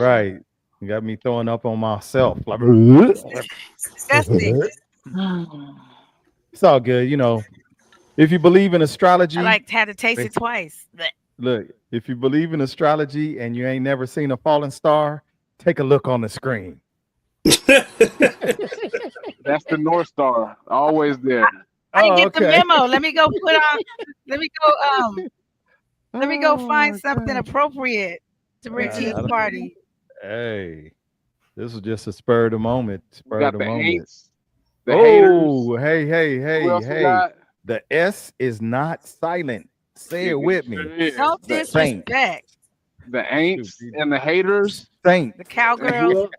Right. You got me throwing up on myself. Like, Disgusting. it's all good. If you believe in I astrology, like had to taste it twice. Blech. look, if you believe in astrology and you ain't never seen a falling star, take a look on the screen. That's the North Star, always there. I didn't Oh, get the okay. memo. Let me go put on. Let me go. Let me go find Oh, something okay. appropriate to bring Yeah, to this I don't- party. hey, this was just a spur of the moment. We Spur of got the the moment. Aints, the haters. Oh, hey, hey, Who hey, else we hey. got? The S is not silent. Say it It with me. sure is. Don't Saint. disrespect The Shoot, Aints and the haters. Saint. the And who cowgirls, else?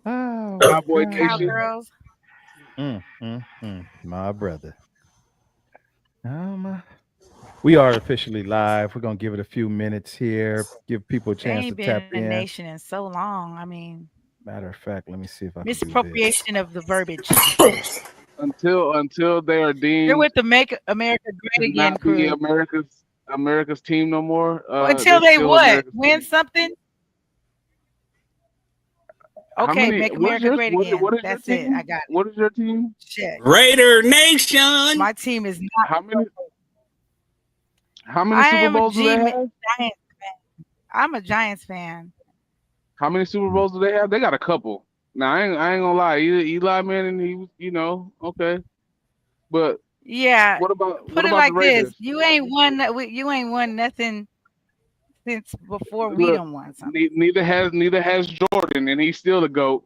Oh, Cowboy the Nation. God. cowgirls. My brother. Um, we are officially live. We're going to give it a few minutes here, give people a They chance to ain't been tap in a in. nation in so long. I mean, Matter of fact, let me see if I can do this. misappropriation of the verbiage. Until they are They're deemed with the Make America to Great Again not be crew. America's team no more. Until They're they still what? America's Win team. something? How Okay, many? make What's America your great again. what is your That's it. I team? got it. What is your team? Shit. Raider Nation. My team is not. How many? How many I Super am a Bowls do they have? Giants fan. I'm a Giants fan. How many Super Mm. Bowls do they have? They got a couple. Now I ain't gonna lie. Eli Manning, he was, okay. But Yeah, what put it about the like this: Raiders? you ain't won nothing since before we Look, done won something. neither has Jordan, and he's still the goat.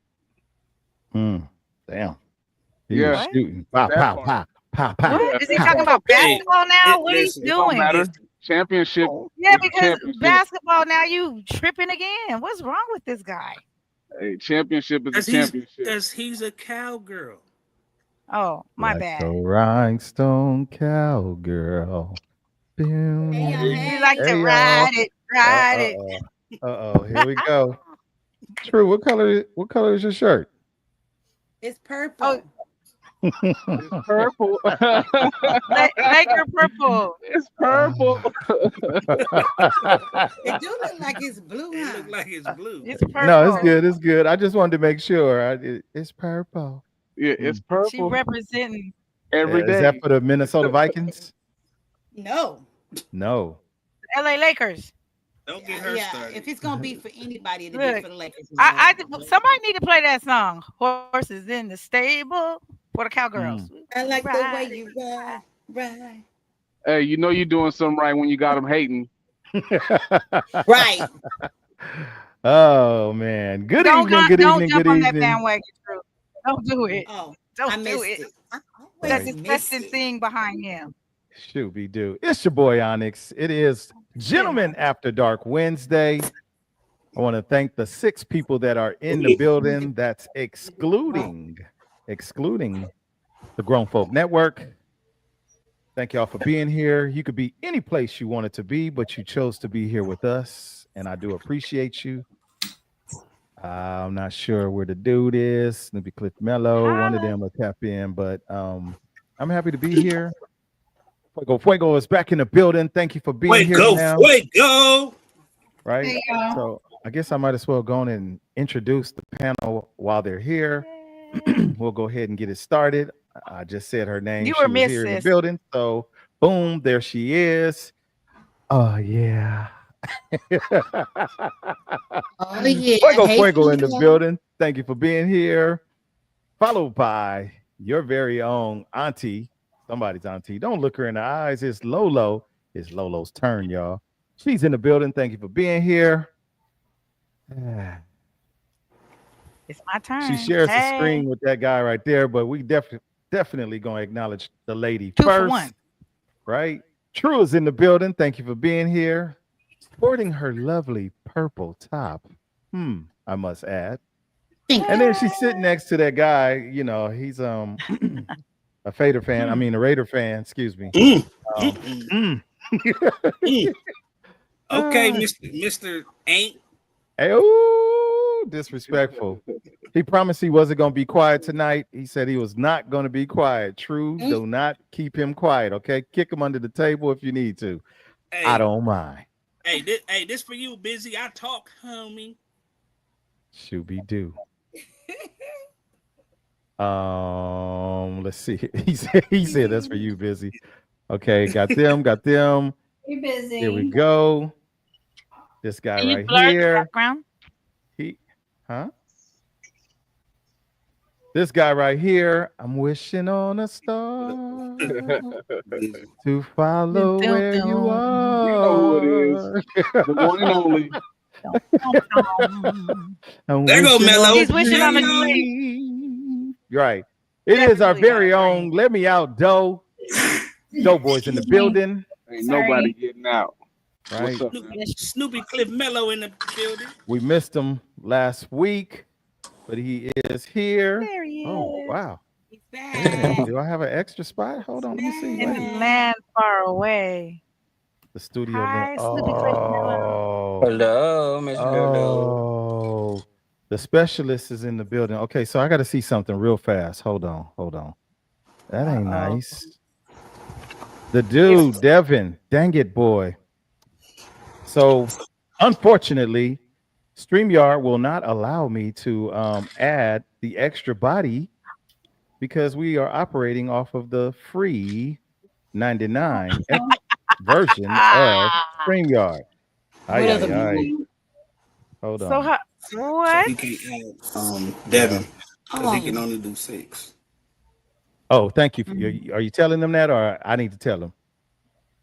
Mm, damn. He was Yeah, What? shooting. Pow, that pow, part. pow, pow, pow, What Yeah, is he that pow. talking part. about? Hey, Basketball now? What are you listen. It don't doing? matter. Championship Yeah, is a because championship. basketball now you tripping again. What's wrong with this guy? A championship is a Cause he's championship. cause he's a cowgirl. Oh, my Like a bad. rhinestone cowgirl. Hey, y'all. We like Hey. to Hey, y'all. ride it. Uh-oh. Uh-oh. Here we go. True. What color is your shirt? It's Oh, purple. It's purple. Laker purple. It's purple. It do look like it's blue, It huh? look like it's blue. It's No, it's purple. good. It's good. I just wanted to make sure. It's purple. Yeah, it's Mm. She purple representing every Is that day. for the Minnesota Vikings? No. No. the LA Lakers. Don't get her Yeah. If started. it's gonna be for anybody, it'll be for Look, the Lakers as well. somebody need to play that song. Horses in the stable for the cowgirls. Mm. I We like the ride way it. you ride, ride. Hey, you're doing something right when you got them hating. Right. Oh man. Good Don't evening. Good don't evening. jump Good on that evening. bandwagon, True. Don't do it. Oh, I Don't do missed it. it. I That always Right. miss disgusting it. thing behind him. Shoot, we do. It's your boy Onyx. It is Good Gentlemen night. After Dark Wednesday. I want to thank the 6 people that are in the building. That's excluding the Grown Folk Network. Thank y'all for being here. You could be any place you wanted to be, but you chose to be here with us, and I do appreciate you. I'm not sure where the dude is. Maybe Cliff Mello. One of Holla. them will tap in, but I'm happy to be here. Fuego is back in the building. Thank you for being here Fuego, now. fuego. Right. Hey y'all. So I guess I might as well go on and introduce the panel while they're here. Yay. We'll go ahead and get it started. I just said her name. You were She was missed, here in the sis. building. So boom, there she is. Oh yeah. Oh yeah. Hey Fuego in the Fuego. building. Thank you for being here. Followed by your very own auntie, somebody's auntie. Don't look her in the eyes. It's Lolo. It's Lolo's turn, y'all. She's in the building. Thank you for being here. It's my She turn. shares the Hey. screen with that guy right there, but we definitely gonna acknowledge the lady 2 for 1. first, right? True is in the building. Thank you for being here. Sporting her lovely purple top. I must add. Thank And you. then she's Hey. sitting next to that guy, he's a Fader fan. I Hmm. mean a Raider fan, excuse me. Mm, mm, Um mm, mm. mm. Okay, Ah, Mister Ain't. hey, ooh, disrespectful. He promised he wasn't going to be quiet tonight. He said he was not going to be quiet. True, Mm, do not keep him quiet, okay? Kick him under the table if you need to. I Hey, don't mind. hey, this for you, busy. I talk, homie. Shooby doo. Let's see. He said that's for you, busy. Okay, got them, got them. You busy? Here we go. This guy Can you right blur the here. background? He, huh? This guy right here. I'm wishing on a star to follow Dun, where you dun, You know who it is. are. The one and only. dun, dun. I'm There go wishing on Mello. He's wishing on a Mello. dream. Right. It is our Definitely very got own rain. Let Me Out Doe. Doe boys in the building. Ain't Sorry. nobody getting out. Right. What's up, man? Snoopy Cliff Mello in the building. We missed him last week, but he is here. There he Oh, is. wow. He's Wait a minute. back. Do I have an extra spot? Hold on. Let me see. In Wait. the land far away. The studio. Hi, Snoopy Cliff Mello. Oh. Hello, Miss Lulu. Oh. The specialist is in the building. Okay, so I got to see something real fast. Hold on. Hold on. That ain't Uh-oh. nice. The dude, Devin. Dang it, boy. So, unfortunately, StreamYard will not allow me to add the extra body because we are operating off of the free 99 version of Ah. StreamYard. What Ay, other ay, ay. people? Hold So on. how, So what? he can't add Devin. Because he can Oh, only do 6. Oh, thank you. Are you telling them that, or I need to tell them?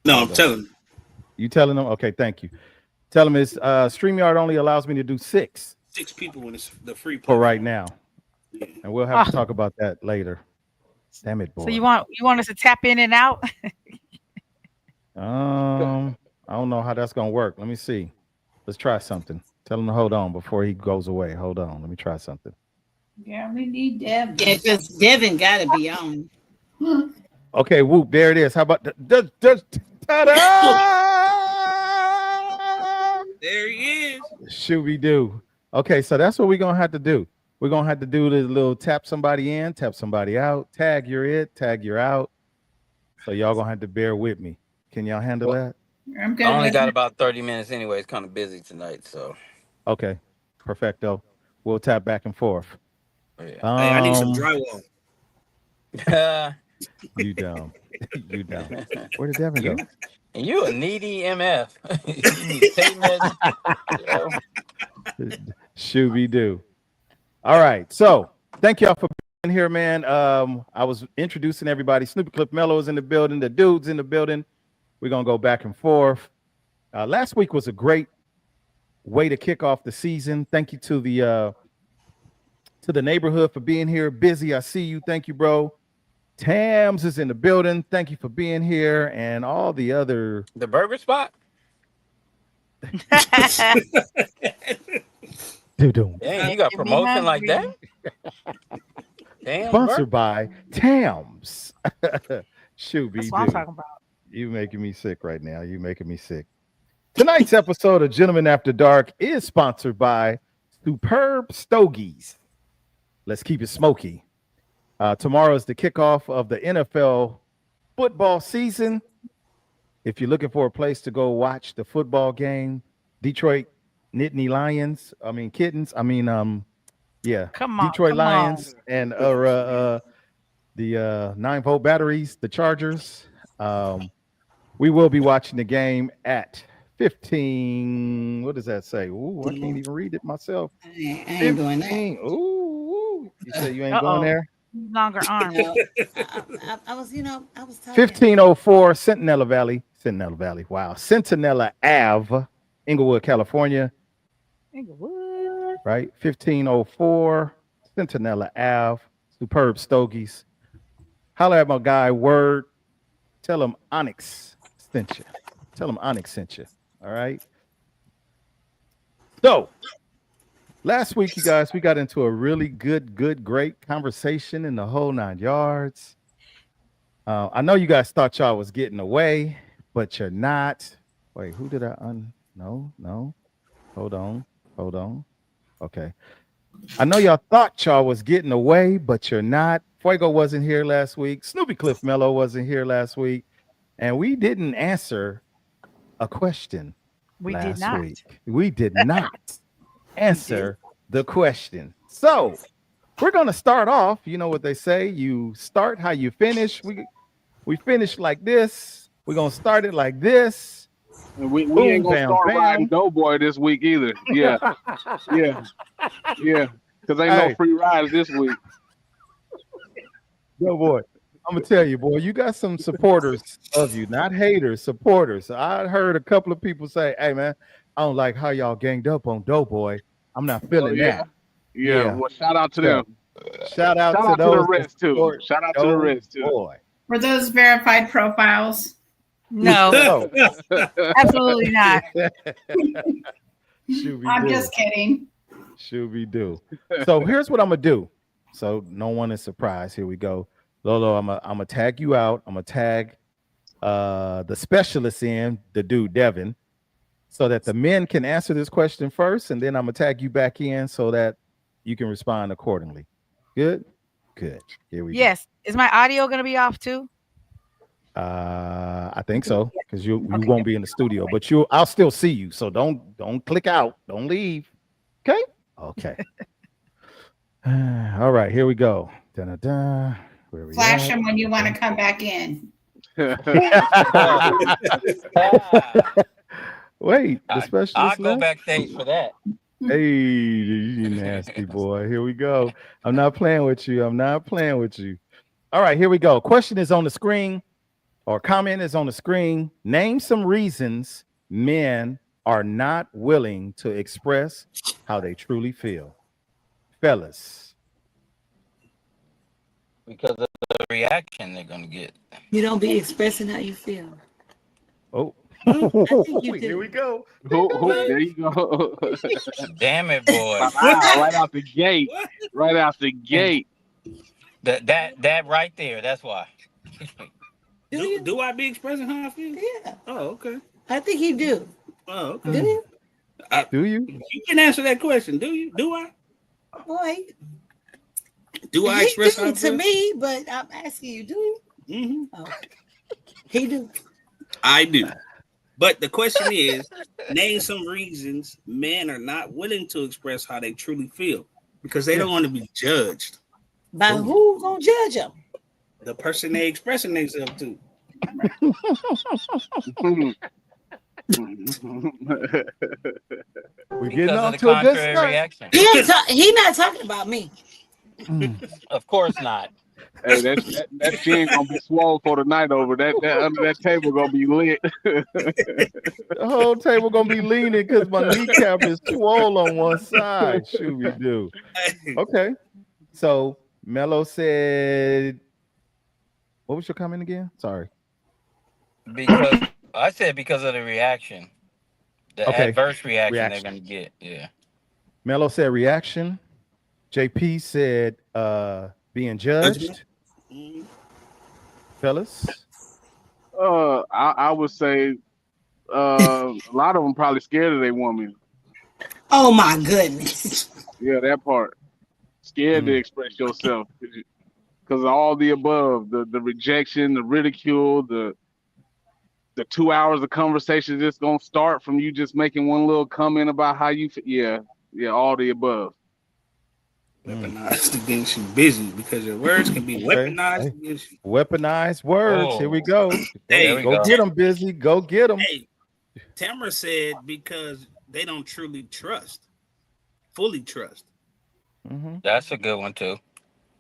No, Hold I'm on. telling you. You telling them? Okay, thank you. Tell them it's StreamYard only allows me to do 6 6 people when it's the free for platform. right now, Yeah. and we'll have to Oh, talk about that later. Damn it, so boy. you want us to tap in and out? I don't know how that's gonna work. Let me see. Let's try something. Tell him to hold on before he goes away. Hold on. Let me try something. yeah, we need Devin. Yeah, because Devin got to be on. Okay, whoop, there it is. How about ta-da? There he is. Shooby doo. Okay, so that's what we're gonna have to do. We're gonna have to do this little tap somebody in, tap somebody out, tag you're it, tag you're out. So y'all gonna have to bear with me. Can y'all handle Well, that? I'm I good only with got it. about 30 minutes anyway. It's kind of busy tonight, so Okay, perfecto. We'll tap back and forth. yeah. Hey, I need some Um, drywall. you dumb. You dumb. Where did Devin go? you a needy MF. You need tape measure. You know? Shooby doo. All right. So thank y'all for being here, man. I was introducing everybody. Snoopy Clip Mello is in the building. The dude's in the building. We're gonna go back and forth. Last week was a great way to kick off the season. Thank you to the neighborhood for being here. Busy, I see you. Thank you, bro. Tams is in the building. Thank you for being here, and all the other. The burger spot? Doo-doo. Dang, you got Making me promotion like that? hungry. Damn, Sponsored burger. by Tams. That's Shooby what I'm doo. talking about. You making me sick right now. You making me sick. Tonight's episode of Gentlemen After Dark is sponsored by Superb Stogies. Let's keep it smoky. Tomorrow is the kickoff of the NFL football season. If you're looking for a place to go watch the football game, Detroit Nittany Lions, Kittens, yeah, Come on, Detroit come on. Lions and the 9-volt batteries, the Chargers. We will be watching the game at 15. What does that say? Ooh, I can't even read it myself. I ain't doing that. 15. Ooh, you say you ain't going Uh-oh. there? Longer arm. No, I was, I was talking. 1504 Sentinella Valley. Wow. Sentinella Ave, Inglewood, California. Inglewood. Right. 1504 Sentinella Ave. Superb Stogies. Holler at my guy, Word. Tell him Onyx sent you. Tell him Onyx sent you. All right. So, last week, you guys, we got into a really great conversation in the whole 9 yards. I know you guys thought y'all was getting away, but you're not. Wait, who did I No. Hold on. Okay. I know y'all thought y'all was getting away, but you're not. Fuego wasn't here last week. Snoopy Cliff Mello wasn't here last week. And we didn't answer a question We did last not. week. We did not answer the question. So we're gonna start off. You know what they say: you start how you finish. We finish like this. We're gonna start it like this. And we Boom, ain't gonna bam, start riding bam. Doughboy this week either. Yeah, yeah, yeah. Because ain't no Hey, free rides this week. yo, boy. I'm gonna tell you, boy, you got some supporters of you, not haters, supporters. I heard a couple of people say, "Hey, man, I don't like how y'all ganged up on Doughboy. I'm not Oh feeling yeah, that." yeah. Yeah. Well, shout out to So, them. shout out Shout to out to the those that rest too. support Shout out to the rest too. Doughboy. Were those verified profiles? No, Oh, absolutely not. should we I'm do? just kidding. Should we do? So here's what I'm gonna do. So no one is surprised. Here we go. Lolo, I'm gonna tag you out. I'm gonna tag the specialist in, the dude Devin, so that the men can answer this question first, and then I'm gonna tag you back in so that you can respond accordingly. Good? Good. Here we Yes. Is my audio going to be off too? go. I think so, because you Okay, won't be in the studio, but I'll still see you. So don't click out. Don't leave. Okay? Okay. All right, here we go. Da-da-da. Where we Flash at? them when you want to come back in. Wait, the I'll specialist go left? backstage for that. Hey, you nasty boy. Here we go. I'm not playing with you. I'm not playing with you. All right, here we go. Question is on the screen, or comment is on the screen. Name some reasons men are not willing to express how they truly feel. Fellas. Because of the reaction they're gonna get. You don't be expressing how you feel. Oh, think you here do. we go. There you go. Damn it, boy. Wow, right out the gate. What? Right out the gate. That right there. That's why. Do I be expressing how I feel? Yeah, Oh, okay. I think you do. Oh, Do okay. you? Do you? You can answer that question. Do you? Do I? Boy, Do I he express do how I to feel? me, but I'm asking you, do you? Mm-hmm. Oh, he do. I do. But the question is, name some reasons men are not willing to express how they truly feel because they don't want to be judged. By who gonna judge him? The person they expressing themselves to. We're getting Because of off the to a good contrary start. reaction. He not talking about me. Of course not. Hey, that chin gonna be swole for the night over. That under that table gonna be lit. The whole table gonna be leaning because my kneecap is swole on one side. Should we do? Okay. So Mello said, what was your comment again? Sorry. Because I said because of the reaction. The Okay. adverse reaction they're Reaction. gonna get. Yeah. Mello said reaction. JP said being judged. Mhm. Fellas. I would say a lot of them probably scared of their woman. Oh my goodness. Yeah, that part. Scared to express yourself because of all the above, the rejection, the ridicule, the 2 hours of conversation just gonna start from you just making one little comment about how you feel. Yeah, all the above. Weaponized against you, busy because your words can be weaponized Hey. against you. Weaponized words. Here we go. There we Go go. get them, busy. Go get them. Hey, Tamara said because they don't fully trust. That's a good one too.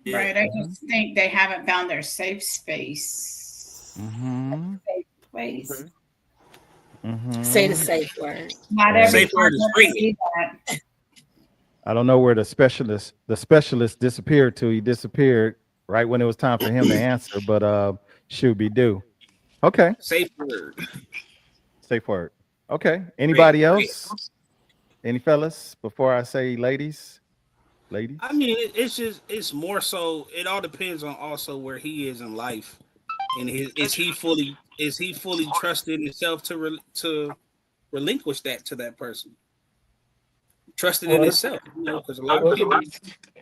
Yeah. Right. I just think they haven't found their safe space. Safe place. Say the safe word. Not every Safe word is partner free. can be that. I don't know where the specialist disappeared to. He disappeared right when it was time for him to answer, but should be due. Okay. Safe word. Safe word. Okay. Anybody Great. else? Any fellas before I say ladies? Ladies? I mean, it's more so. It all depends on also where he is in life, and is he fully trusted himself to relinquish that to that person, trusted in himself. You know, because a lot of people.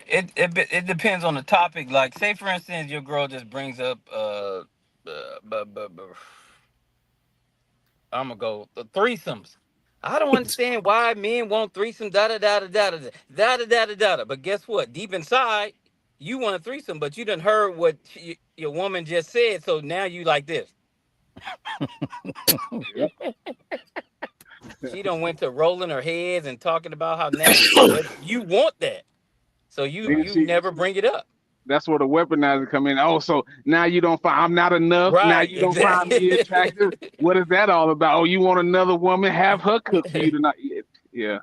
It depends on the topic. Like, say for instance, your girl just brings up I'm gonna go the threesomes. I don't understand why men want threesome, da da da da da da da da da da da da. But guess what? Deep inside, you want a threesome, but you done heard what your woman just said, so now you like this. Yep. She done went to rolling her heads and talking about how nasty, but you want that, so you Then you she, never bring it up. that's where the weaponizer come in. Oh, so now you don't find I'm not enough. Now Right? you don't find me Exactly. attractive. What is that all about? Oh, you want another woman? Have her cook for you tonight. Yeah,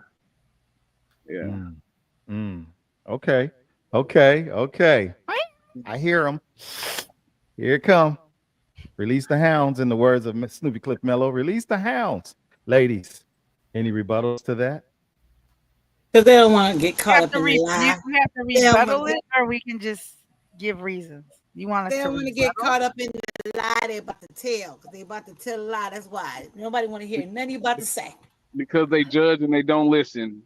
yeah. Mm, mm. Okay. Okay. Okay. I hear them. Here it come. Release the hounds, in the words of Miss Snoopy Cliff Mello. Release the hounds. Ladies, any rebuttals to that? Because they don't want to get You caught have up to in the lie. you have to They don't want rebuttal it, or we can just give reasons. You want us they to don't want to get rebuttal? caught up in the lie they're about to tell. Because they about to tell a lie. That's why. Nobody want to hear nothing you about to say. Because they judge and they don't listen.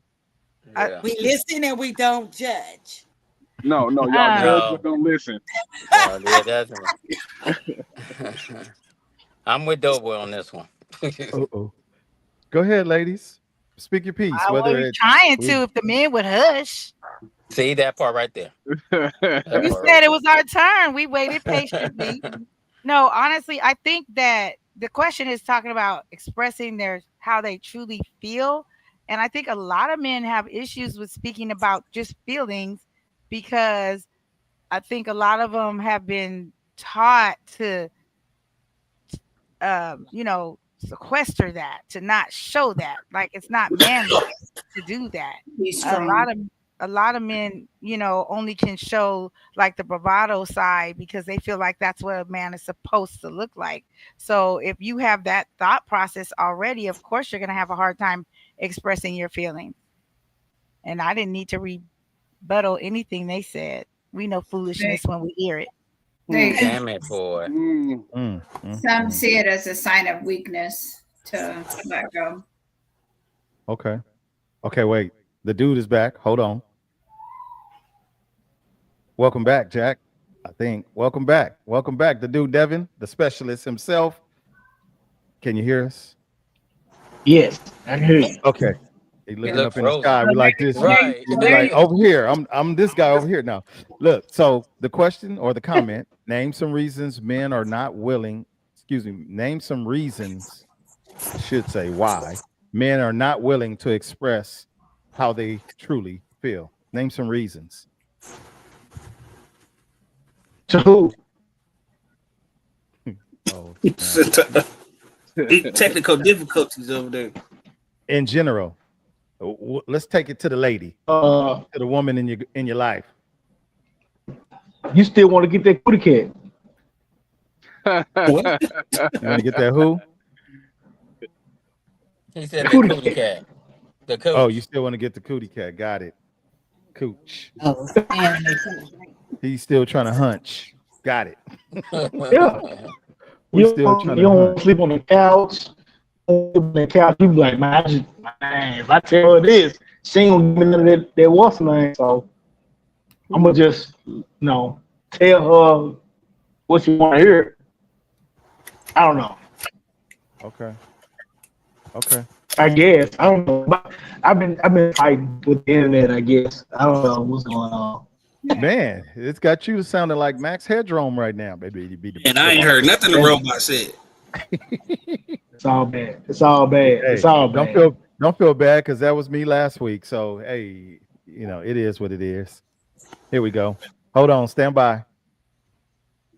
Yeah. We listen and we don't judge. No, no, y'all Uh, judge No. but don't listen. No. Yeah. That's. I'm with Doughboy on this one. Uh-oh. Go ahead, ladies. Speak your piece, I whether was it's trying to if the men would hush. See that part right there. That You part right said it there. was our turn. We waited patiently. No, honestly, I think that the question is talking about expressing their how they truly feel. And I think a lot of men have issues with speaking about just feelings because I think a lot of them have been taught to sequester that, to not show that. Like it's not manly to do that. Be A strong. lot of a lot of men, only can show like the bravado side because they feel like that's what a man is supposed to look like. So if you have that thought process already, of course you're gonna have a hard time expressing your feelings. And I didn't need to rebuttal anything they said. We know They, foolishness when we hear it. Mm, they Damn it, boy. mm. some mm. see it as a sign of weakness to let go. Okay. Okay, wait. The dude is back. Hold on. Welcome back, Jack. I think. Welcome back. Welcome back. The dude, Devin, the specialist himself. Can you hear us? Yes, I can hear you. Okay. He He looking looked up in the frozen. sky. We like this. Right. We like over here. I'm this guy over here now. Look, so the question or the comment, name some reasons men are not willing, excuse me, name some reasons, I should say why men are not willing to express how they truly feel. Name some reasons. To who? Oh, snap. Technical difficulties over there. In general, let's take it to the lady, to the woman in your life. You still want to get that booty cat? What? You want to get that who? He said the Cootie cootie cat. cat. The Oh, you cooch. still want to get the cootie cat. Got it. Cooch. Oh, and He's still trying to hunch. Got it. Yeah. We still trying You to don't hunt. sleep on the couch. Sleep on the couch. You be like, man, if I tell her this, she ain't gonna give me none of that what's name. So I'm gonna just, tell her what you want to hear. I don't know. Okay. Okay. I guess I don't know. But I've been fighting with the internet. I guess I don't know what's going on. Man, it's got you sounding like Max Headroom right now, baby. And I ain't heard nothing the robot said. It's all bad. It's all bad. Hey, It's all don't bad. feel bad because that was me last week. So hey, it is what it is. Here we go. Hold on, stand by.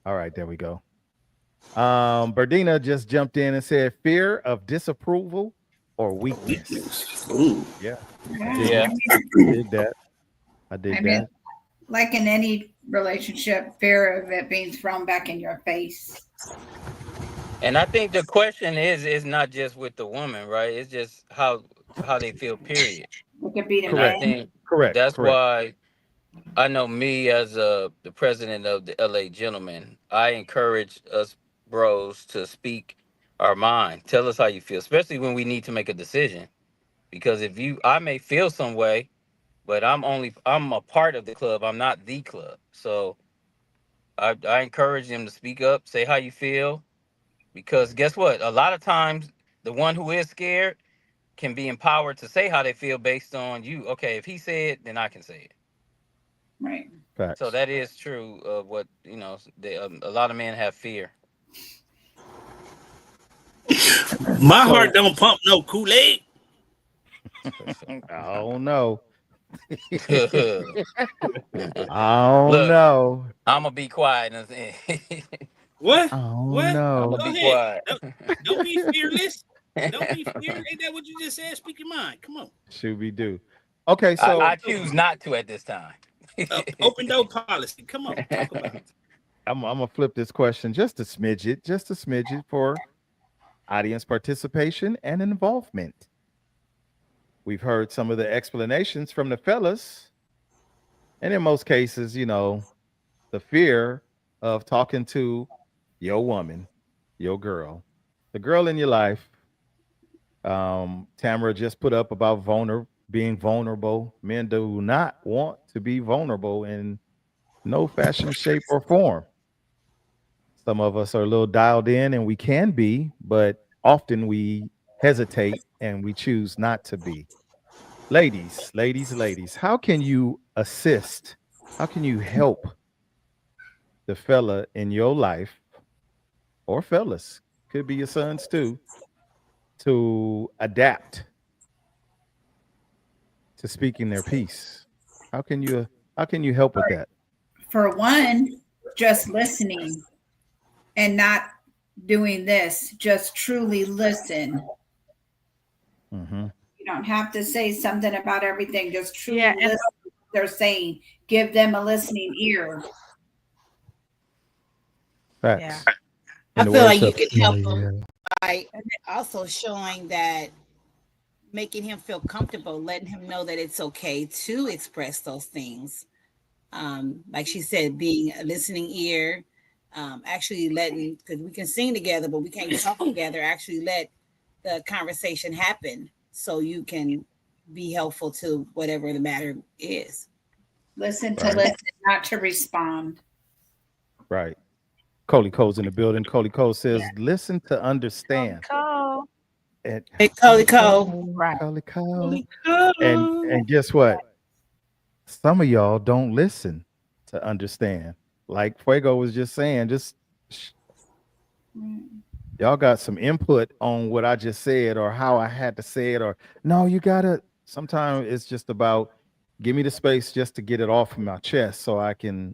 All right, there we go. Berdina just jumped in and said fear of disapproval or weakness. Ooh. Yeah, Yeah. I dig that. I dig I mean, that. like in any relationship, fear of it being thrown back in your face. And I think the question is not just with the woman, right? It's just how they feel, period. It could be the And I Correct. man. think Correct. that's Correct. why I know me as the president of the LA Gentlemen, I encourage us bros to speak our mind. Tell us how you feel, especially when we need to make a decision. Because I may feel some way, but I'm a part of the club. I'm not the club. So I encourage them to speak up, say how you feel, because guess what? A lot of times the one who is scared, can be empowered to say how they feel based on you. Okay, if he said, then I can say it. Right. So Facts. that is true of what a lot of men have fear. My heart So don't pump no Kool-Aid. I don't know. look, I don't I'm know. gonna be quiet and What? I don't What? I'm gonna know. Go be ahead. quiet. Don't be fearless. Don't be fearless. Ain't that what you just said? Speak your mind. Come on. Should we do? Okay, I so choose not to at this time. Open door policy. Come on. Talk about it. I'm gonna flip this question just a smidget for audience participation and involvement. We've heard some of the explanations from the fellas, and in most cases, the fear of talking to your woman, your girl, the girl in your life. Tamara just put up about being vulnerable. Men do not want to be vulnerable in no fashion, shape, or form. Some of us are a little dialed in and we can be, but often we hesitate and we choose not to be. Ladies, how can you assist? How can you help the fella in your life or fellas, could be your sons too, to adapt to speaking their piece? How can you help with that? For one, just listening and not doing this, just truly listen. Hmm. You don't have to say something about everything, just truly Yeah, and listen to what they're saying. Give them a listening ear. yeah, Facts. In I the feel words like you of can yeah, help yeah. them by also showing that, making him feel comfortable, letting him know that it's okay to express those things. Like she said, being a listening ear, actually letting, because we can sing together, but we can't talk together. Actually, let the conversation happen so you can be helpful to whatever the matter is. Listen to Right, listen, not to respond. right. Coley Cole's in the building. Coley Cole Yeah. says, listen to Holy understand. cow. And Hey, Coley Cody Cole. Cole, Right. Coley Cole. Holy cow. And guess what? Some of y'all don't listen to understand. Like Fuego was just saying, sh- y'all got some input on what I just said or how I had to say it, or no, you gotta. Sometimes it's just about give me the space just to get it off of my chest so I can.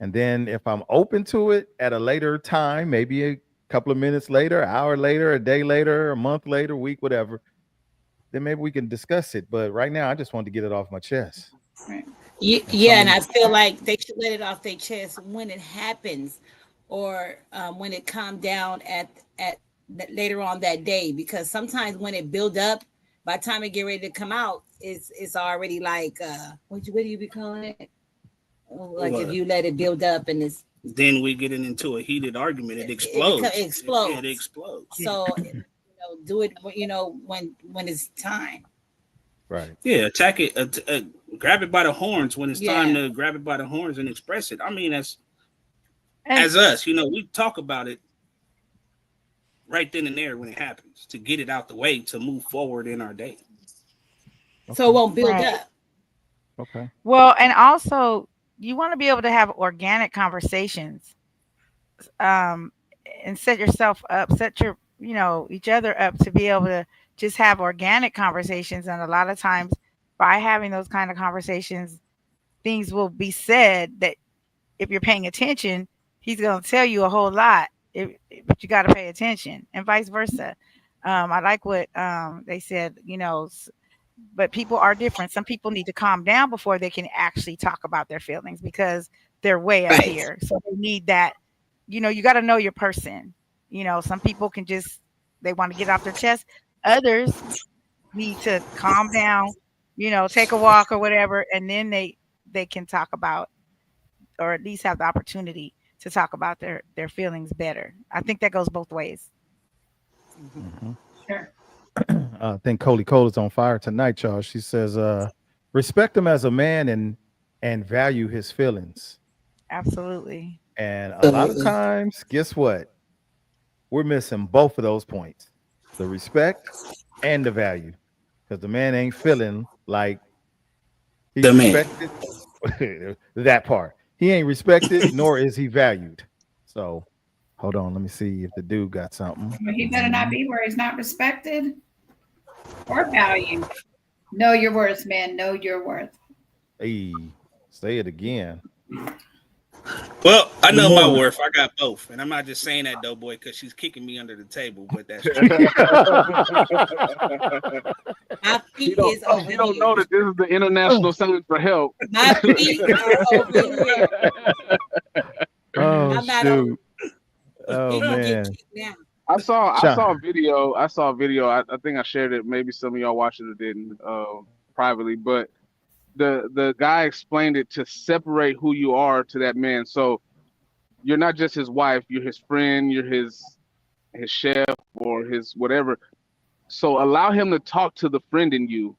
And then if I'm open to it at a later time, maybe a couple of minutes later, an hour later, a day later, a month later, week, whatever, then maybe we can discuss it. But right now, I just want to get it off my chest. Right. And Yeah, some of and you, I feel like they should let it off their chest when it happens, or when it calmed down at later on that day. Because sometimes when it build up, by the time it get ready to come out, it's already like what do you be calling it? Like if What? you let it build up and Then we get into a heated argument. It it explodes. It explodes. explodes. So do it. When it's time. right? Yeah, attack it. Grab it by the horns when it's time Yeah. to grab it by the horns and express it. I mean, And as us, we talk about it right then and there when it happens to get it out the way to move forward in our day. So it Okay, won't build right. up. okay, Well, and also you want to be able to have organic conversations, um, and set yourself up, set each other up to be able to just have organic conversations. And a lot of times, by having those kind of conversations, things will be said that if you're paying attention, he's going to tell you a whole lot. But you got to pay attention, and vice versa. I like what they said. But people are different. Some people need to calm down before they can actually talk about their feelings because they're way up Right. here. So they need that. You got to know your person. Some people can just they want to get off their chest. Others need to calm down. Take a walk or whatever, and then they can talk about, or at least have the opportunity to talk about their feelings better. I think that goes both ways. hmm. Sure. I think Coley Cole is on fire tonight, y'all. She says, respect him as a man and value his feelings. Absolutely. And a lot of Absolutely. times, guess what? We're missing both of those points. the respect and the value. Because the man ain't feeling like he's The man. respected. That part. He ain't respected, nor is he valued. So hold on, let me see if the dude got something. But he better not be where he's not respected or valued. Know your worth, man. Know your worth. Hey, say it again. Well, I Good know my morning. worth. I got both, and I'm not just saying that, though, boy, because she's kicking me under the table. But that's true. My He feet don't. is over He don't here. know that this is the international sign for help. My feet are over here. Oh I'm not over. shoot. Oh He gonna get man. kicked now. I saw a Sean. video. I saw a video. I think I shared it. Maybe some of y'all watched it or didn't privately. But the guy explained it to separate who you are to that man. So you're not just his wife. You're his friend. You're his chef or his whatever. So allow him to talk to the friend in you,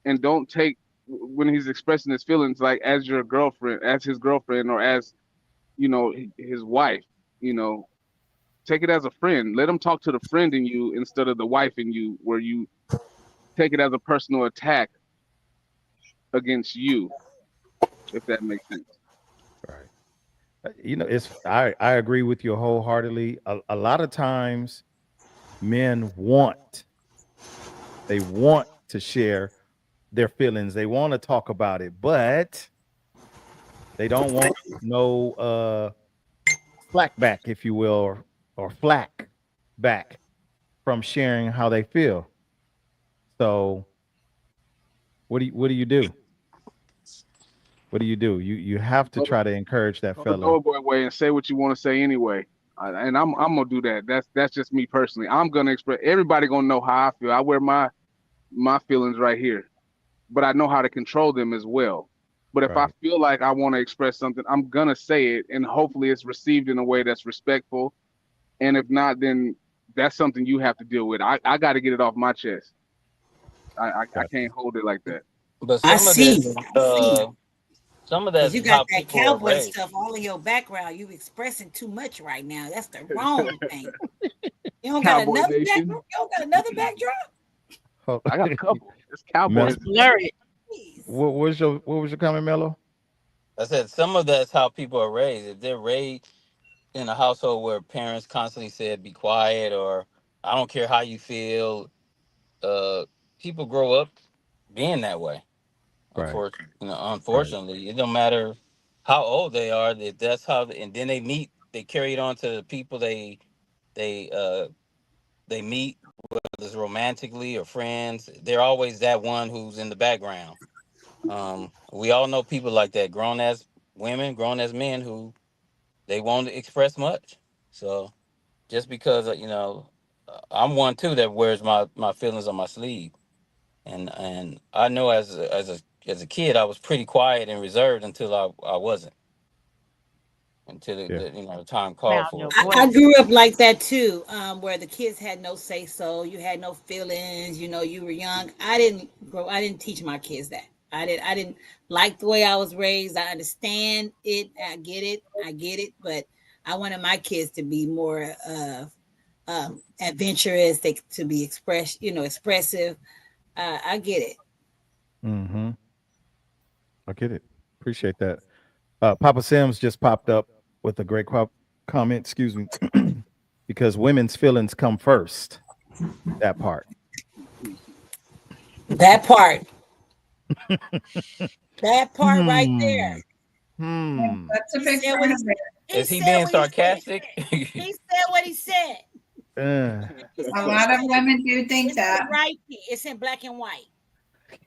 and don't take when he's expressing his feelings like as your girlfriend, as his girlfriend, or as his wife. You know, take it as a friend. Let him talk to the friend in you instead of the wife in you, where you take it as a personal attack against you, if that makes sense. Right. It's I agree with you wholeheartedly. A lot of times men they want to share their feelings. They want to talk about it, but they don't want no slack back, if you will, or flack back from sharing how they feel. So what do you do? What do you do? You have to Go the, try to encourage that go the fella. doughboy way and say what you want to say anyway. And I'm gonna do that. That's just me personally. I'm gonna express. Everybody gonna know how I feel. I wear my feelings right here, but I know how to control them as well. But if I Right. feel like I want to express something, I'm gonna say it, and hopefully it's received in a way that's respectful. And if not, then that's something you have to deal with. I got to get it off my chest. I Gotcha. can't hold it like that. But I some of see. this, I see. some of Because that's you got how that people are cowboy raised. stuff all in your background. You expressing too much right now. That's the wrong thing. You don't got Cowboy another back. Nation. You don't got another backdrop. Hold- I got a couple. It's Mel- It's Cowboys. blurry. Please. what was your comment, Mello? I said some of that's how people are raised. If they're raised in a household where parents constantly said "be quiet" or "I don't care how you feel," uh, people grow up being that way. Right. Right. Unfortunately, it don't matter how old they are. If that's how, and then they meet, they carry it on to the people they they meet, whether it's romantically or friends. They're always that one who's in the background. We all know people like that, grown as women, grown as men, who they won't express much. So just because I'm one too that wears my feelings on my sleeve, and I know as a kid I was pretty quiet and reserved until I wasn't, until Yeah. the time called Found for your it. I voice. grew up like that too, where the kids had no say so. You had no feelings. You were young. I didn't teach my kids that. I didn't like the way I was raised. I understand it. I get it. I get it. But I wanted my kids to be more adventurous. To be expressive. I get it. Mm-hmm. I get it. Appreciate that. Papa Sims just popped up with a great comment. Excuse me, because women's feelings come first. That part. That part. That part right Hmm. there. Hmm. That's a He big said what part he of it. he Is he said being what he said. sarcastic? He said what he said. Uh, He A said what he lot of said. women do think It's in that. writing. It's in black and white.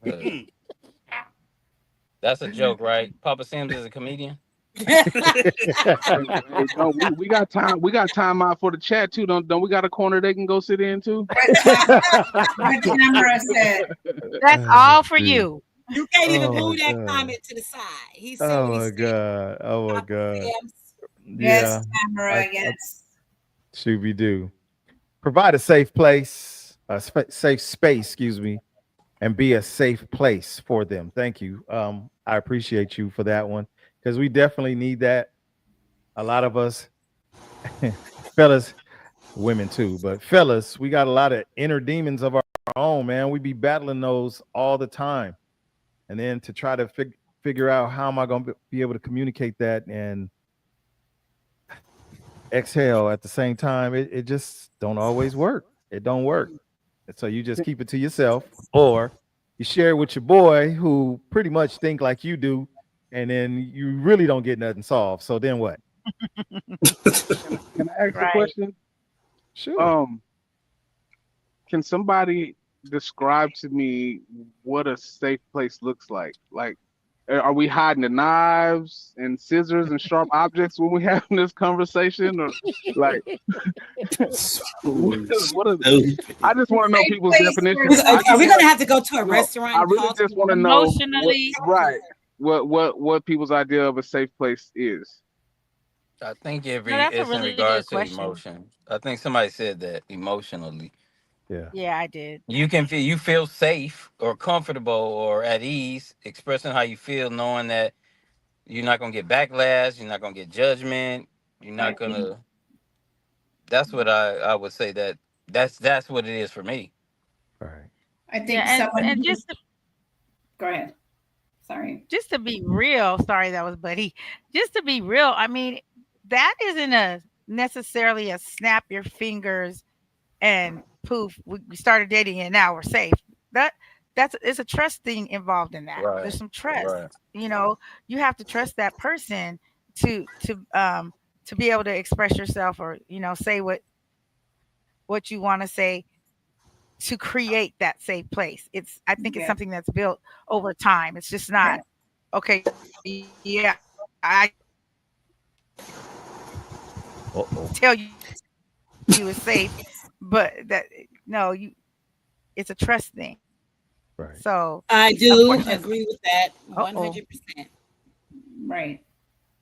Uh, that's a joke, right? Papa Sims is a comedian. Hey, don't we got time? We got time out for the chat too. Don't we got a corner they can go sit in too? What Tamara said. That's all for Shoot. you. You can't even Oh my move that god. comment to the side. He said what Oh he my said. god. Oh my Papa god. Sam's. Yeah. Yes, I, Tamara. I Yes. Shooby do. Provide a safe place, safe space, excuse me, and be a safe place for them. Thank you. I appreciate you for that one because we definitely need that. A lot of us, fellas, women too. But fellas, we got a lot of inner demons of our own, man. We be battling those all the time. And then to try to figure out how am I going to be able to communicate that and exhale at the same time, it just don't always work. It don't work. And so you just keep it to yourself, or you share it with your boy who pretty much think like you do, and then you really don't get nothing solved. So then what? Can I ask a Right. question? Sure. Um, can somebody describe to me what a safe place looks like? Like, are we hiding the knives and scissors and sharp objects when we having this conversation, or like, what? What are, I just want to know Safe people's place definition. where I Are just we somebody want gonna to have to go to a no. restaurant I and really talk just to want to know Emotionally. right what people's idea of a safe place is. I think No, that's a it's in really good regards to question. emotion. I think somebody said that emotionally. Yeah. Yeah, I did. You feel safe or comfortable or at ease expressing how you feel, knowing that you're not gonna get backlash, you're not gonna get judgment, you're not Right. gonna. That's what I would say that that's what it is for me. All right. I Yeah, think someone and who's go ahead. Sorry. just to be real, sorry, that was Buddy. Just to be real, I mean, that isn't a necessarily a snap your fingers and poof, we started dating and now we're safe. That that's it's a trust thing involved in that. There's Right. some trust. Right. You know, you have to trust that person to to um to be able to express yourself or say what you want to say to create that safe place. I think it's Yeah. something that's built over time. It's just not Yeah. okay. Yeah, I can Uh oh. tell you it's safe, but that no, you it's a trust thing. So Right. I unfortunately, do agree with that uh oh, 100%. Right.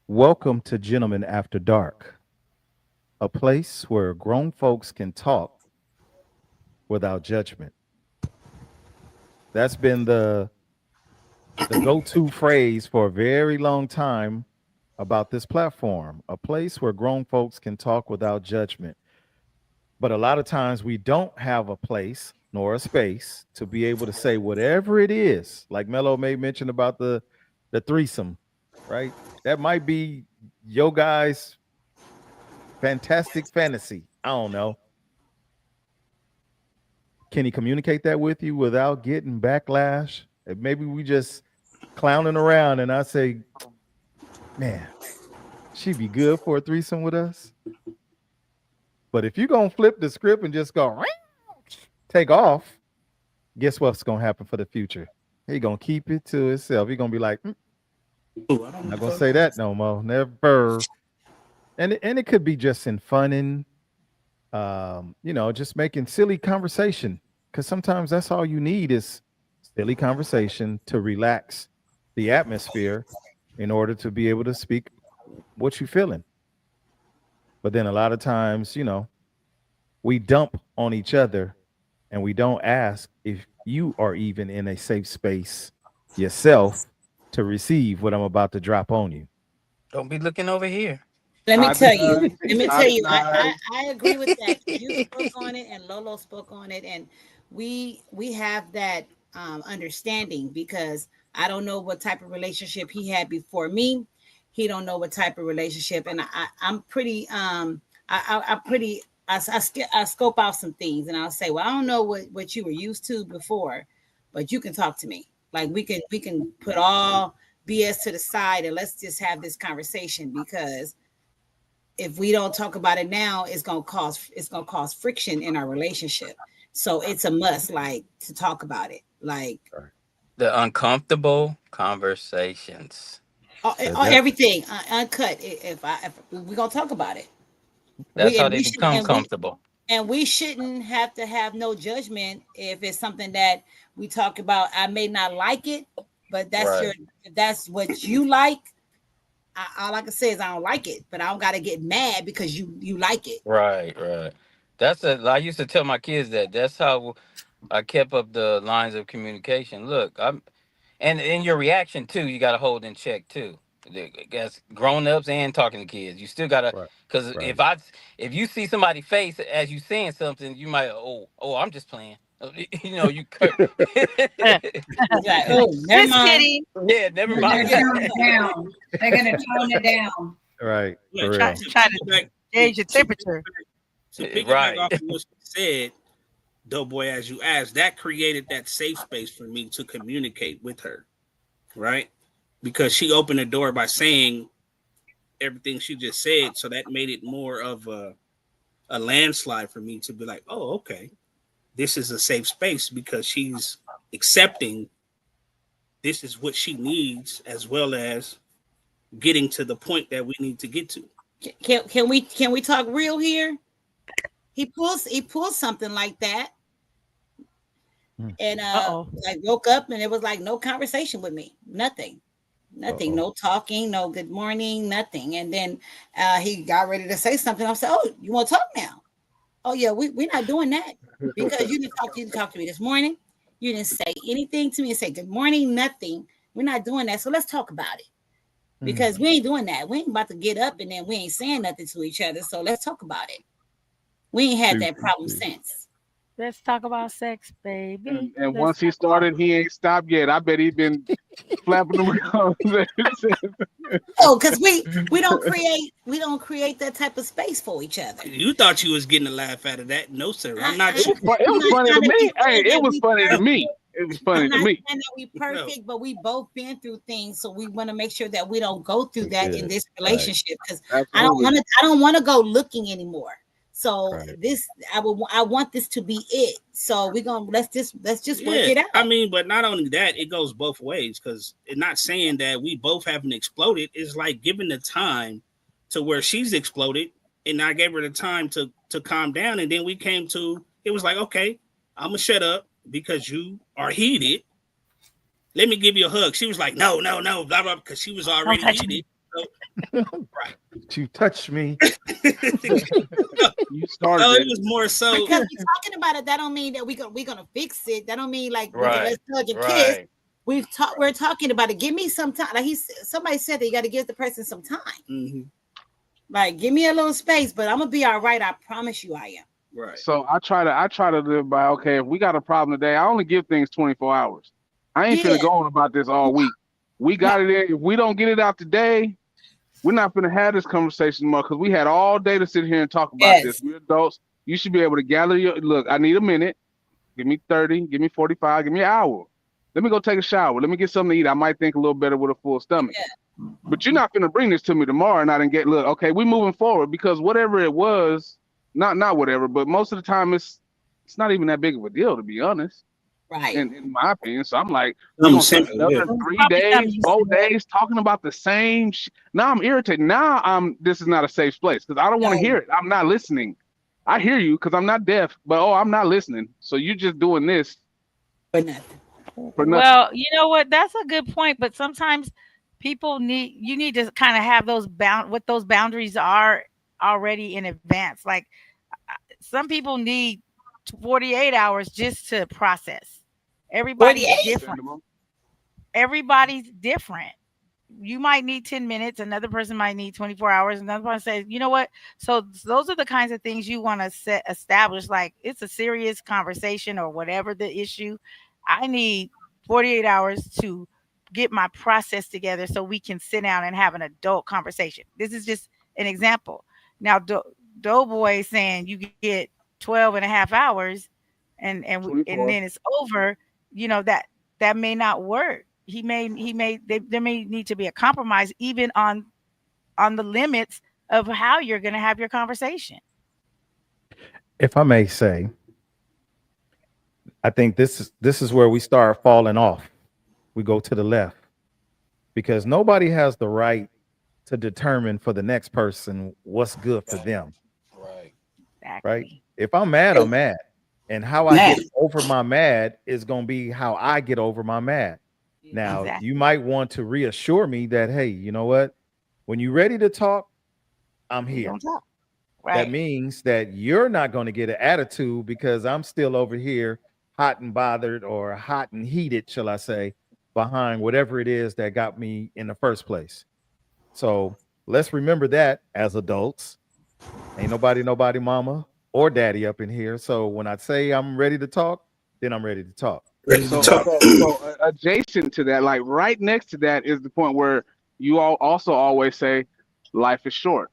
Welcome to Gentlemen After Dark, a place where grown folks can talk without judgment. That's been the go-to phrase for a very long time about this platform, a place where grown folks can talk without judgment. But a lot of times we don't have a place nor a space to be able to say whatever it is. Like Mello may mention about the threesome, right? That might be your guy's fantastic fantasy. I don't know. Can he communicate that with you without getting backlash? And maybe we just clowning around and I say, man, she'd be good for a threesome with us. But if you're gonna flip the script and just go take off, guess what's gonna happen for the future? He gonna keep it to himself. He gonna be like, Ooh, I don't not want gonna to say talk. that no more, never. And it could be just in funning, just making silly conversation. Because sometimes that's all you need is silly conversation to relax the atmosphere in order to be able to speak what you're feeling. But then a lot of times, we dump on each other and we don't ask if you are even in a safe space yourself to receive what I'm about to drop on you. Don't be looking over here. Let me Hide the tell you. knives. Let me tell Hide the you. knives. I agree with that. You spoke on it, and Lolo spoke on it, and we have that understanding because I don't know what type of relationship he had before me. He don't know what type of relationship, and I'm pretty I pretty I scope out some things, and I'll say, well, I don't know what you were used to before, but you can talk to me. Like we can put all BS to the side and let's just have this conversation because if we don't talk about it now, it's gonna cause friction in our relationship. So it's a must, like to talk about it, like The uncomfortable conversations. That everything uncut. If we're gonna talk about it, That's we how and they we should become comfortable. and we shouldn't have to have no judgment if it's something that we talk about. I may not like it, but Right. if that's what you like. All I can say is I don't like it, but I don't gotta get mad because you like it. Right. Right. I used to tell my kids that. That's how I kept up the lines of communication. Look, I'm and in your reaction too, you got to hold in check too. I guess grown ups and talking to kids. You still gotta, Right. because Right. if you see somebody face as you saying something, you might I'm just playing. You It's like, oh, never Just mind. kidding. yeah, never They're mind. gonna tone it down. They're gonna tone it down. Right. Yeah, For Try, real. try to gauge your temperature. to piggyback Right. off of what you said, Doughboy, as you asked, that created that safe space for me to communicate with her, right? Because she opened the door by saying everything she just said, so that made it more of a landslide for me to be like, oh, okay, this is a safe space because she's accepting this is what she needs, as well as getting to the point that we need to get to. Can we talk real here? He pulls something like that, Mm. and Uh-oh. like woke up and it was like no conversation with me, nothing, Uh-oh. no talking, no good morning, nothing. And then he got ready to say something. I said, "Oh, you want to talk now? Oh yeah, we're not doing that because you didn't talk to me this morning. You didn't say anything to me and say good morning, nothing. We're not doing that. So let's talk about it Mm. because we ain't doing that. We ain't about to get up and then we ain't saying nothing to each other. So let's talk about it. We ain't had See, that problem see. since." Let's talk about sex, baby. And Let's once he talk about started, he ain't stopped yet. I bet he been flapping around. Oh, because we don't create that type of space for each other. You thought you was getting a laugh out of that? No, sir. I'm I, not It sure. was fun. It I'm was not funny trying to to be me. Hey, saying it that was we funny to perfect. me. It was I'm funny to not me. saying that we No. perfect, but we both been through things, so we want to make sure that we don't go through We that in did. this Right. relationship. Because Absolutely. I don't want to go looking anymore. So Right. I want this to be it. So we're gonna let's just work Yeah, it I out. mean, but not only that, it goes both ways because it's not saying that we both haven't exploded. It's like giving the time to where she's exploded, and I gave her the time to calm down, and then we came to it was like, okay, I'm gonna shut up because you are heated. Let me give you a hug. She was like, no, no, no, blah blah, because she was don't already touch heated. me. So, right. You touch me. You So started it it. was more so. Because we're talking about it, that don't mean that we're gonna fix it. That don't mean like we can let's Right. hug and kiss. Right. We're talking about it. Give me some time. Like somebody said that you got to give the person some time. Mhm, Like, give me a little space, but I'm gonna be all right. I promise you, I am. right. So I try to live by, okay, if we got a problem today, I only give things 24 hours. I ain't finna Yeah. go on about this all week. We No. got it in. If we don't get it out today, we're not finna have this conversation more because we had all day to sit here and talk about this. Yes. We're adults. You should be able to gather your look. I need a minute. Give me 30. Give me 45. Give me an hour. Let me go take a shower. Let me get something to eat. I might think a little better with a full stomach. But you're not gonna bring this to me tomorrow and I didn't get look, okay, we moving forward because whatever it was, not whatever, but most of the time it's not even that big of a deal to be honest, Right. in my opinion. So I'm like, we're Something gonna spend simple, yeah. another It's three probably something days, you 4 days talking about the same now I'm irritated. Now I'm this is not a safe place because I don't want to No, hear it. I'm not listening. I hear you because I'm not deaf, but oh, I'm not listening. So you're just doing this for nothing. for nothing. Well, you know what? That's a good point, but sometimes you need to kind of have what those boundaries are already in advance. Like some people need 48 hours just to process. Everybody's 48. different. Understandable. Everybody's different. You might need 10 minutes, another person might need 24 hours, another person says, you know what? So those are the kinds of things you want to set establish, like it's a serious conversation or whatever the issue. I need 48 hours to get my process together so we can sit down and have an adult conversation. This is just an example. Now Doughboy is saying you get 12 and a half hours and then 24. it's over, that may not work. There may need to be a compromise even on the limits of how you're going to have your conversation. If I may say, I think this is where we start falling off. We go to the left because nobody has the right to determine for the next person what's good for them, Right. right? Exactly. If I'm mad, I'm True. mad. And how I Now, get over my mad is going to be how I get over my mad. Now, Exactly. you might want to reassure me that, hey, you know what? When you're ready to talk, I'm We here. gonna talk. That Right. means that you're not going to get an attitude because I'm still over here hot and bothered or hot and heated, shall I say, behind whatever it is that got me in the first place. So let's remember that as adults. Ain't nobody mama or daddy up in here. So when I say I'm ready to talk, then I'm ready to talk. Ready to So talk. adjacent to that, like right next to that, is the point where you all also always say, "Life is short,"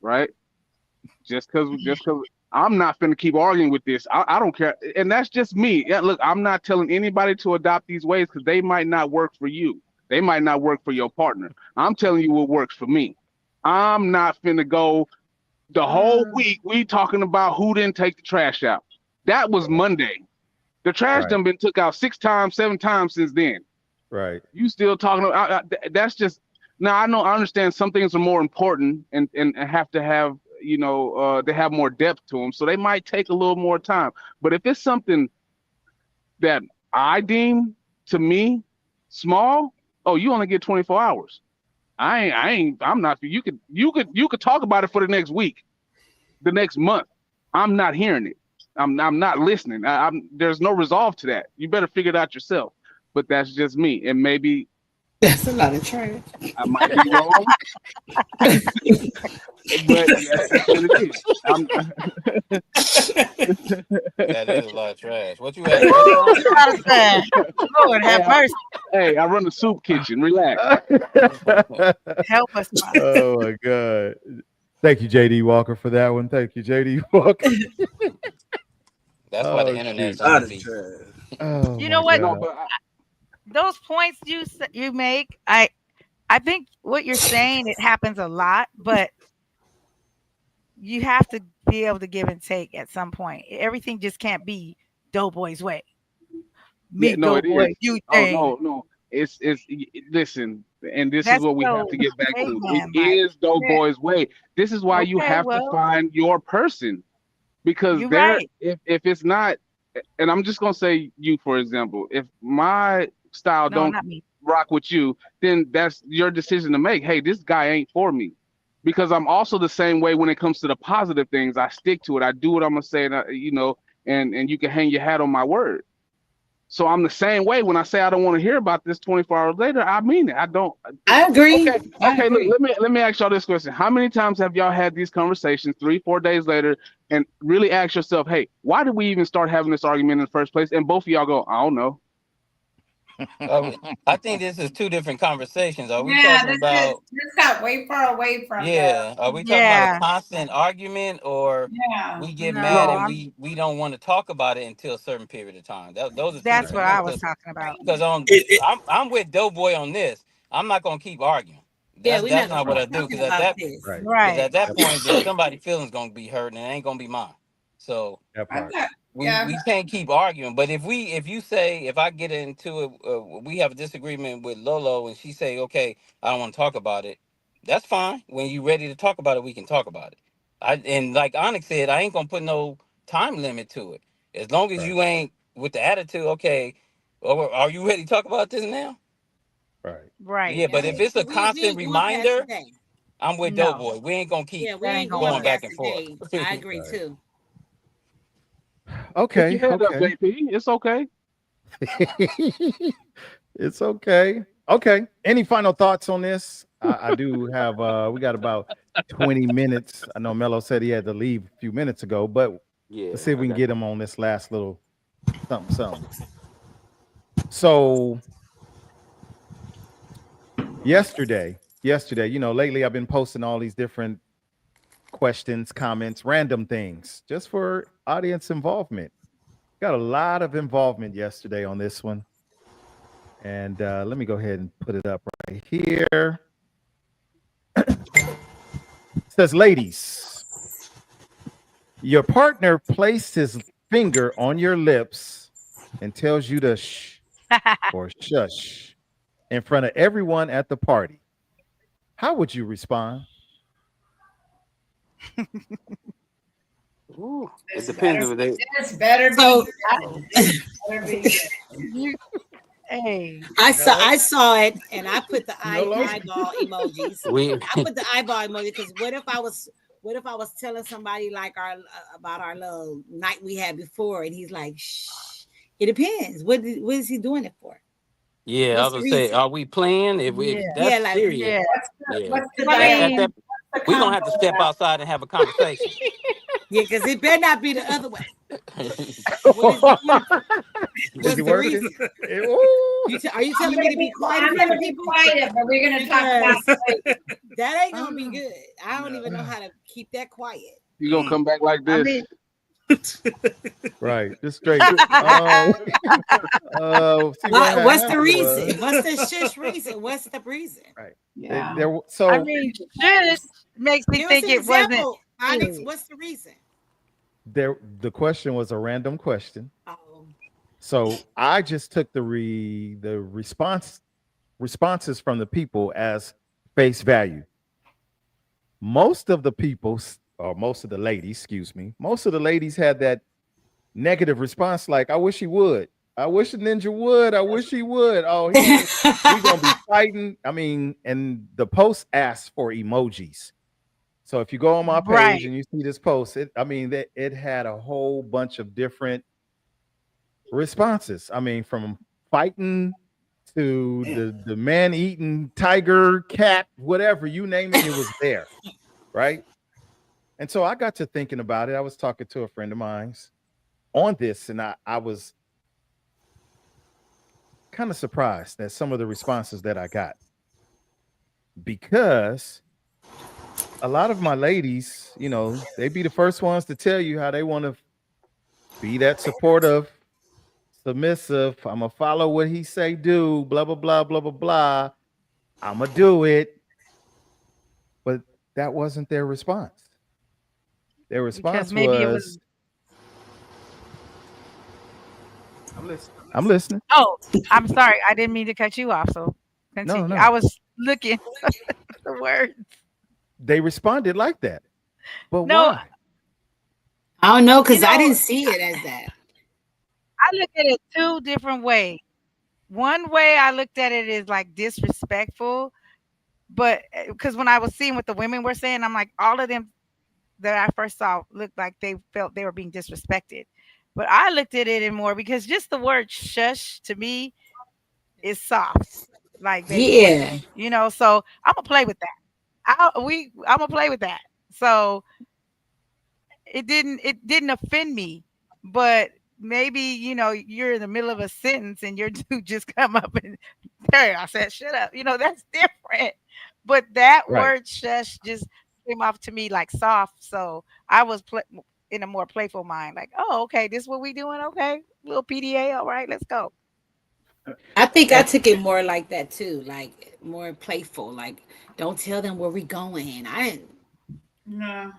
right? Just because I'm not finna keep arguing with this. I don't care, and that's just me. Yeah, look, I'm not telling anybody to adopt these ways because they might not work for you. They might not work for your partner. I'm telling you what works for me. I'm not finna go the whole Mm. week we talking about who didn't take the trash out. That was Monday. The trash Right. done been took out 6 times, 7 times since then. Right. You still talking about that's just now. I understand some things are more important and have to have they have more depth to them, so they might take a little more time. But if it's something that I deem to me small, oh, you only get 24 hours. I'm not. You could talk about it for the next week, the next month. I'm not hearing it. I'm not listening. There's no resolve to that. You better figure it out yourself. But that's just me, and maybe That's a lot of trash. I might be wrong, but that's just what it is. That is a lot of trash. What you at, Woo, restaurant? it's a lot of trash. Lord hey, have mercy. hey, I run the soup kitchen. Relax. Help us, Father. Oh my God. Thank you, JD Walker, for that one. Thank you, JD Walker. That's why the Oh internet's shoot. on Lot your of feet. trash. Oh You my know what? No, God. but Those points you make, I think what you're saying, it happens a lot, but you have to be able to give and take at some point. Everything just can't be Doughboy's way. yeah, Me, no, it Doughboy, is. you Oh thing. no. Listen, and this is That's what we have so to get back to. It caveman like. is Doughboy's way. This is why you Okay, have to well, find your person because you're right. if it's not, and I'm just gonna say you for example, if my style No, don't not me. rock with you, then that's your decision to make. Hey, this guy ain't for me. Because I'm also the same way when it comes to the positive things. I stick to it. I do what I'm gonna say, and you can hang your hat on my word. So I'm the same way when I say I don't want to hear about this 24 hours later. I mean it. I don't. I agree. Okay, I okay. Look, agree. let me ask y'all this question: how many times have y'all had these conversations 3, 4 days later, and really ask yourself, "Hey, why did we even start having this argument in the first place?" And both of y'all go, "I don't know." I think this is two different conversations. Are we Yeah, talking about, this got way far away from the yeah, are we talking about a Yeah. constant argument, or yeah. we get mad No, No, and we don't want to talk about it until a certain period of time? Those are two that's Right. what different I things. was talking about. Because It, it, I'm with Doughboy on this. I'm not gonna keep arguing. Yeah, That's we're not that's gonna not what keep I Right. do. talking about this. Right. Because Right. at that That point, part. then somebody's feelings gonna be hurt, and it ain't gonna be mine. So That I part. thought, we yeah, we can't keep arguing. But if you say, if I get into it, we have a disagreement with Lolo, and she say, okay, I don't want to talk about it. That's fine. When you ready to talk about it, we can talk about it. And like Onyx said, I ain't gonna put no time limit to it. As long as Right. you ain't with the attitude, okay, or are you ready to talk about this now? Right. Right. Yeah, Yeah, but if it's a we constant ain't going past reminder, today. I'm with No, Doughboy. We ain't gonna keep Yeah, we that ain't ain't gonna going going work. back past and forth. today. I agree Right. too. pick your Okay. head up, Okay. JP. It's okay. It's okay. Okay. Any final thoughts on this? I do have we got about 20 minutes. I know Mello said he had to leave a few minutes ago, but Yeah, let's see if I we can got get him on this last little something. So yesterday, lately I've been posting all these different questions, comments, random things just for audience involvement. Got a lot of involvement yesterday on this one. And let me go ahead and put it up right here. It says, ladies, your partner placed his finger on your lips and tells you to shh or shush in front of everyone at the party. How would you respond? Ooh, it this depends better, if they. this better be, So Oh, better be. you, hey, I saw it and I put the Mellow? eyeball emojis. We I put the eyeball emoji because what if I was telling somebody like our about our little night we had before and he's like, shh. It depends. What is he doing it for? yeah, I What's the would say, reason? are we playing? If yeah, that's Yeah, like serious, yeah. What's Yeah. what's the I At dialogue? mean, that, What's the we're gonna have to convo step about? outside and have a conversation. Yeah, because it better not be the other way. What is he doing? Is What's he the working it? reason? Ooh. Are you telling me to be quiet in I'm front gonna of be people? quiet, but we're gonna talk about Because it. that ain't gonna be good. I don't even know how to keep that quiet. You gonna come back like I this? mean, Right. Just straight. See what What's the happened reason? was What's the shush reason? What's the reason? right. yeah. I So mean, just makes me Give us think an it wasn't. example, Onyx. What's the reason? the question was a random question. Oh, So I just took the responses from the people as face value. Most of the people, or most of the ladies, excuse me, most of the ladies had that negative response, like, I wish he would. I wish a ninja would. I wish he would. Oh, we gonna be fighting. I mean, and the post asks for emojis. So if you go on my page Right. and you see this post, it had a whole bunch of different responses. I mean, from fighting to the man eating tiger, cat, whatever you name it, it was there, right? And so I got to thinking about it. I was talking to a friend of mine's on this, and I was kind of surprised at some of the responses that I got because a lot of my ladies, they be the first ones to tell you how they want to be that supportive, submissive. I'm gonna follow what he say, do blah blah blah blah blah blah. I'm gonna do it, but that wasn't their response. Their Because response maybe it was, was. "I'm listening. I'm listening." Oh, I'm sorry. I didn't mean to cut you off. So No, continue. I no. was looking the words. They responded like that, but No, why? I don't know you because I know, didn't see it as that. I look at it two different ways. One way I looked at it is like disrespectful, but because when I was seeing what the women were saying, I'm like, all of them that I first saw looked like they felt they were being disrespected. But I looked at it in more because just the word shush to me is soft, like baby boy. Yeah. So I'm gonna play with that. I'm gonna play with that. So it didn't offend me, but maybe you're in the middle of a sentence and your dude just come up and hey, I said shut up. That's different. But that Right. word shush just came off to me like soft. So I was in a more playful mind, like, oh, okay, this is what we doing. Okay, little PDA. All right, let's go. I think I And took it more like that too, like more playful. Like, don't tell them where we going. I didn't. No,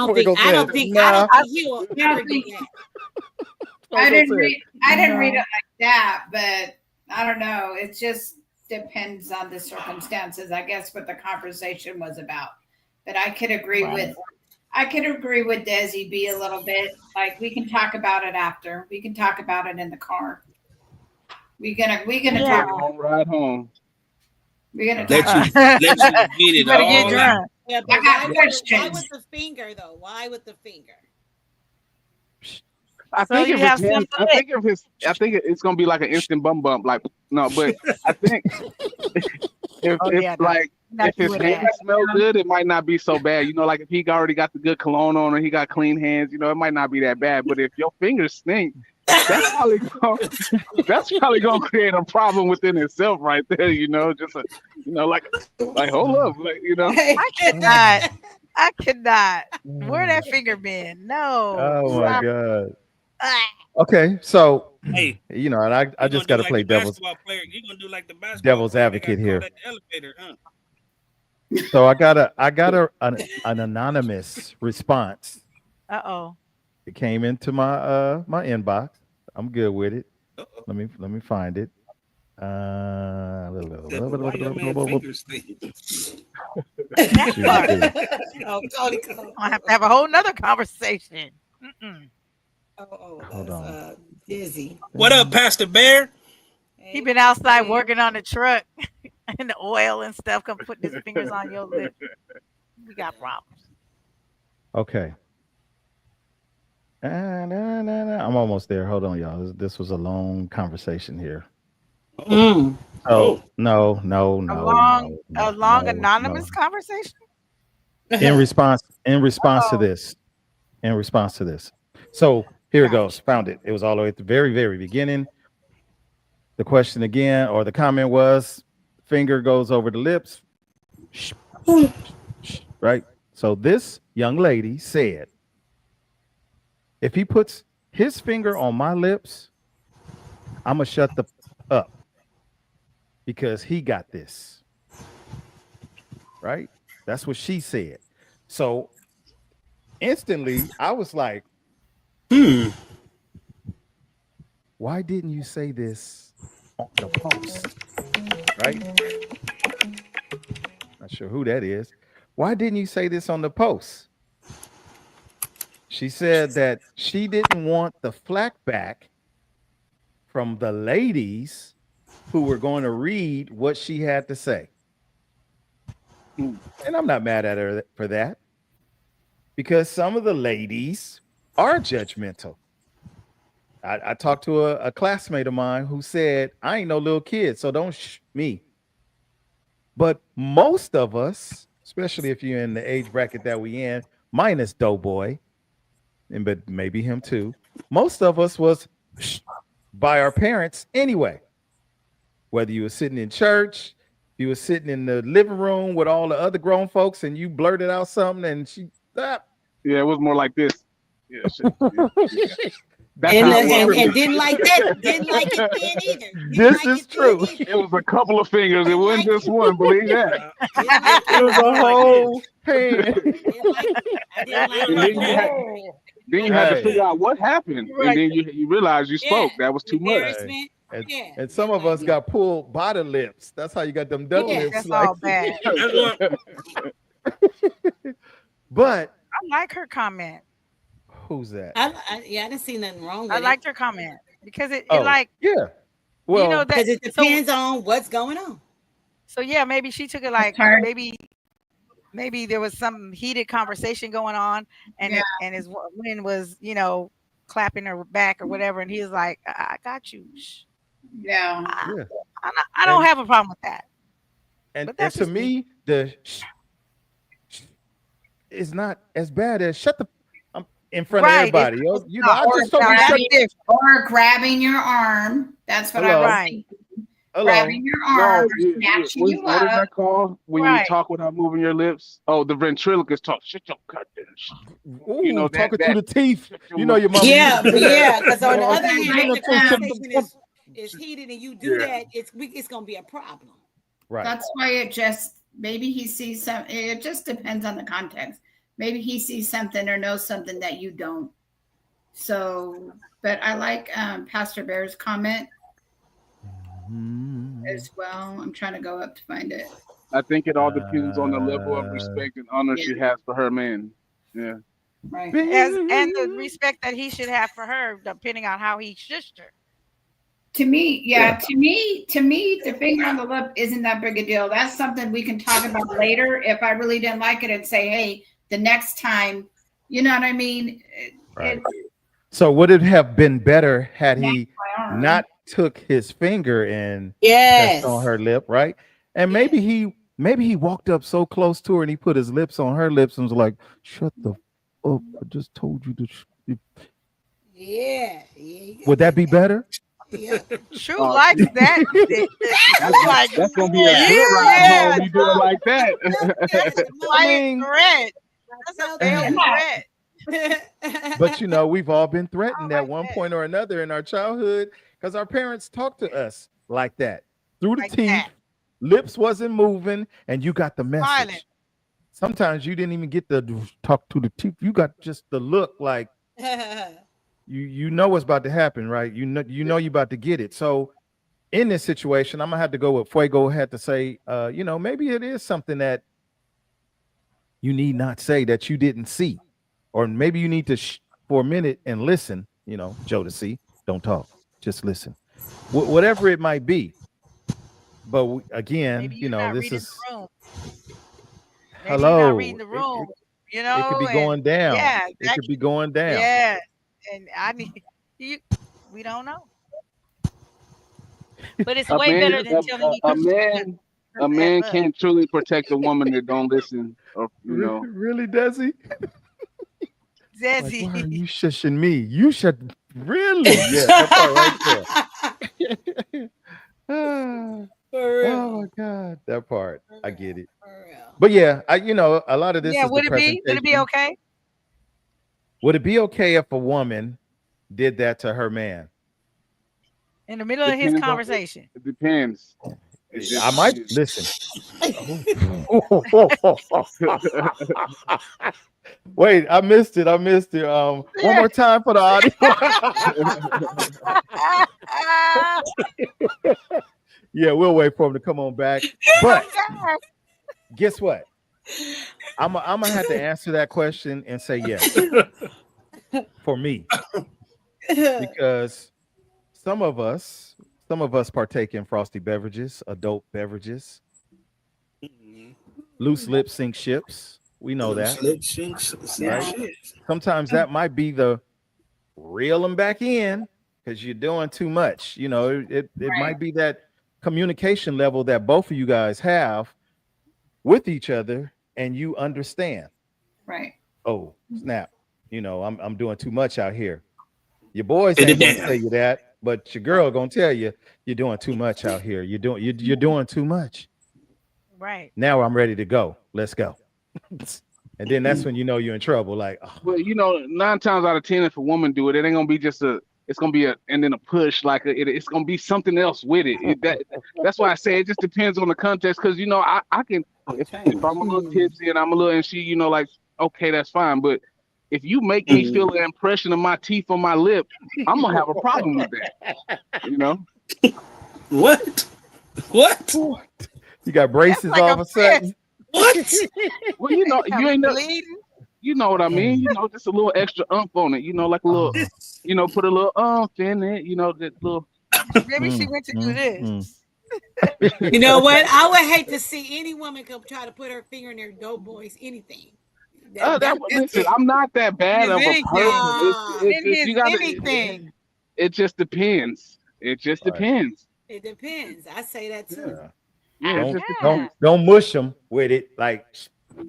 Fuego I don't said, think. I don't nah. I, think he will I ever don't do think that. I Fuego didn't said, read. I didn't read it no. like that, but I don't know. It just depends on the circumstances. I guess what the conversation was about. But I could agree Right. with. I could agree with Desi B a little bit. Like we can talk about it after. We can talk about it in the car. We gonna Yeah. talk. Take a long ride home. We're gonna Let talk. you let you get You it better get all out. drunk. Yeah, I but got why questions. with the finger though? Why with the finger? I So think you if his have some hands, to lick. I think it's gonna be like an instant bum bump. Like no, but I think if Oh if yeah, no. like Not if you his with hands that. smell good, it might not be so bad. Like if he already got the good cologne on or he got clean hands, it might not be that bad. But if your fingers stink, that's probably gonna, that's probably gonna create a problem within itself right there. Just like hold up, I cannot. I cannot. Where that finger been? No. oh my Stop. God. Ah. Okay, so Hey, and I you gonna just do got to like play the basketball player. You gonna do like the basketball devil's player that got advocate caught here. at the elevator, huh? So I got an anonymous response. Uh-oh. It came into my inbox. I'm good with it. Uh-oh. Let me find it. Said, but why your man fingers stink? That Shoot, part. dude. Oh, Tony, come I have to have a whole nother conversation. Mm-mm. Hold that's on. Dizzy. What up, Pastor Bear? He Hey, been Pastor outside Bear. working on the truck and the oil and stuff. Come putting his fingers on your lip. We got problems. Okay. I'm almost there. Hold on, y'all. This was a long conversation here. Mm. Oh Oh. no, no, A no, long, no, a no, long no, no. anonymous conversation. In response to Oh, this, in response to this. So here it goes. gosh. Found it. It was all the way at the very, very beginning. The question again, or the comment was, finger goes over the lips, right? So this young lady said, if he puts his finger on my lips, I'm gonna shut the up because he got this, right? That's what she said. So instantly, I was like, Hmm. why didn't you say this on the post, right? Not sure who that is. Why didn't you say this on the post? She said that she didn't want the flack back from the ladies who were going to read what she had to say. Hmm. And I'm not mad at her for that because some of the ladies are judgmental. I talked to a classmate of mine who said, I ain't no little kid, so don't me. But most of us, especially if you're in the age bracket that we in, minus Doughboy, and but maybe him too, most of us was by our parents anyway. Whether you were sitting in church, you were sitting in the living room with all the other grown folks, and you blurted out something, and she, ah. Yeah, it was more like this. Yeah, shit. Yeah. That's And, how it and was. and didn't like that. Didn't like it then either. Didn't This like is it then true. either. It was a couple of fingers. It Didn't wasn't like just it. one. Believe that. Didn't like It it. was a More like whole this. hand. Didn't like it. I didn't like And it. then you had then you had to Hey, figure out what happened, and Right. then you realize you Yeah. spoke. That was too much. hey. Embarrassment. And, Yeah. and some Didn't of like us it. got pulled by the lips. That's how you got them duck Yeah. lips. That's Like, all bad. That's what. but I like her comment. who's that? I didn't see nothing wrong I with it liked her comment because it Oh, like yeah. that. Well, because it So depends on what's going on. yeah, maybe she took it It's like hard. maybe there was some heated conversation going on, and Yeah. his woman was clapping her back or whatever, and he was like, I got you. Shh. Yeah. I, yeah. I don't And have a problem with that, and but and that's to just me. me, the is not as bad as shut the in front of Right? everybody. It's I not. Or just told Now you to that's shut. grabbing, different. or grabbing your arm. That's what I was Hello, Right. thinking. hello. Grabbing your arm No, or snatching you what is up. that called when you Right. talk without moving your lips? Oh, the ventriloquist talk. Shut your goddamn. You Ooh, know talking through that. the teeth. Shut your You know mouth. your mama used to Yeah, do that. yeah. Because on the Oh, other she was hand, in if the the tooth. conversation is heated and you do Yeah. that, it's gonna be a problem. Right. That's why it just maybe he sees some. It just depends on the context. Maybe he sees something or knows something that you don't. So, but I like Pastor Bear's comment Mhm. as well. I'm trying to go up to find it. I think it all depends on the level of respect and honor Yeah, she has for her man. Yeah. right. And the respect that he should have for her, depending on how he shushed her. To me, Yeah. to me, the finger on the lip isn't that big a deal. That's something we can talk about later. If I really didn't like it, and say, hey, the next time, you know what I mean? Right. It's So would it have been better had not he my arm. not took his finger and pressed on Yes. her lip, right? And Yeah. maybe he walked up so close to her and he put his lips on her lips and was like, "Shut the up! I just told you to." Yeah. Yeah. Would that be better? Yeah. True Uh, likes that. that's True like, that's gonna be a Yeah. good ride yeah, home. You do it like I felt that that. at the I quiet moment. mean, threat. I That's a felt veiled that. threat. but we've all been I threatened at like one that. point or another in our childhood because our parents talked to us like that through the Like teeth, that. lips wasn't moving, and you got the Silent. message. Sometimes you didn't even get the talk to the teeth. You got just the look like you know what's about to happen, right? You know you're about to get it. So in this situation, I'm gonna have to go with Fuego had to say, maybe it is something that you need not say that you didn't see, or maybe you need to for a minute and listen. Jodeci, don't talk, just listen. Whatever it might be. But again, Maybe you're not this reading is the room. Maybe you're not reading hello. the It, room. it it could be And going down. yeah, It could be exactly. going down. Yeah. And I need you. We don't know. But it's A way man, better than telling you a to shut man, the a F man up. can't truly protect a woman that don't listen, or Really, Desi? Like, why are Zezzy. you shushing me? You should really, yeah, that part right there. Ah, For oh my real. God, that part. For I real. get it. For real. But yeah, a lot of this Yeah, is the would it be? Would it be presentation. okay? Would it be okay if a woman did that to her man? In the middle of his depends on it. conversation. It depends. It just I might depends. listen. Oh. Wait, I missed it. I missed it. One more time for the audience. Yeah, we'll wait for him to come on back. But guess what? I'm gonna have to answer that question and say yes for me, because some of us partake in frosty beverages, adult beverages, loose lips sink ships. We know that, right? Sometimes that might be the reel them back in because you're doing too much. You know, it Right. might be that communication level that both of you guys have with each other, and you understand. Right. Oh, snap! You know, I'm doing too much out here. Your boys Hit it ain't gonna down. tell you that, but your girl gonna tell you you're doing too much out here. You're doing too much. Right. Now I'm ready to go. Let's go. And then that's when you know you're in trouble. Like, oh, Well, 9 times out of 10, if a woman do it, it ain't gonna be just a. It's gonna be a and then a push, like it's gonna be something else with it. That's why I say it just depends on the context. Because I can if I'm a little tipsy and I'm a little and she like okay, that's fine. But if you make me feel the impression of my teeth on my lip, I'm gonna have a problem with that. You know. What? What? you got That's braces like all a of a sudden. fist. What? Well, you Have ain't you never. bleeding? You know what I mean? Just a little extra umph on it. Like a little, Oh, put a little umph in it. That little. Maybe she went to do this. You know what? I would hate to see any woman come try to put her finger in their dope boys, anything. That Listen, I'm not that bad His of a person. anything. nah, It's In just his you gotta. anything. It just depends. It just all right. depends. it depends. I say that too. Yeah. Yeah, it Don't just don't depends. don't mush them with it. Like, Yeah,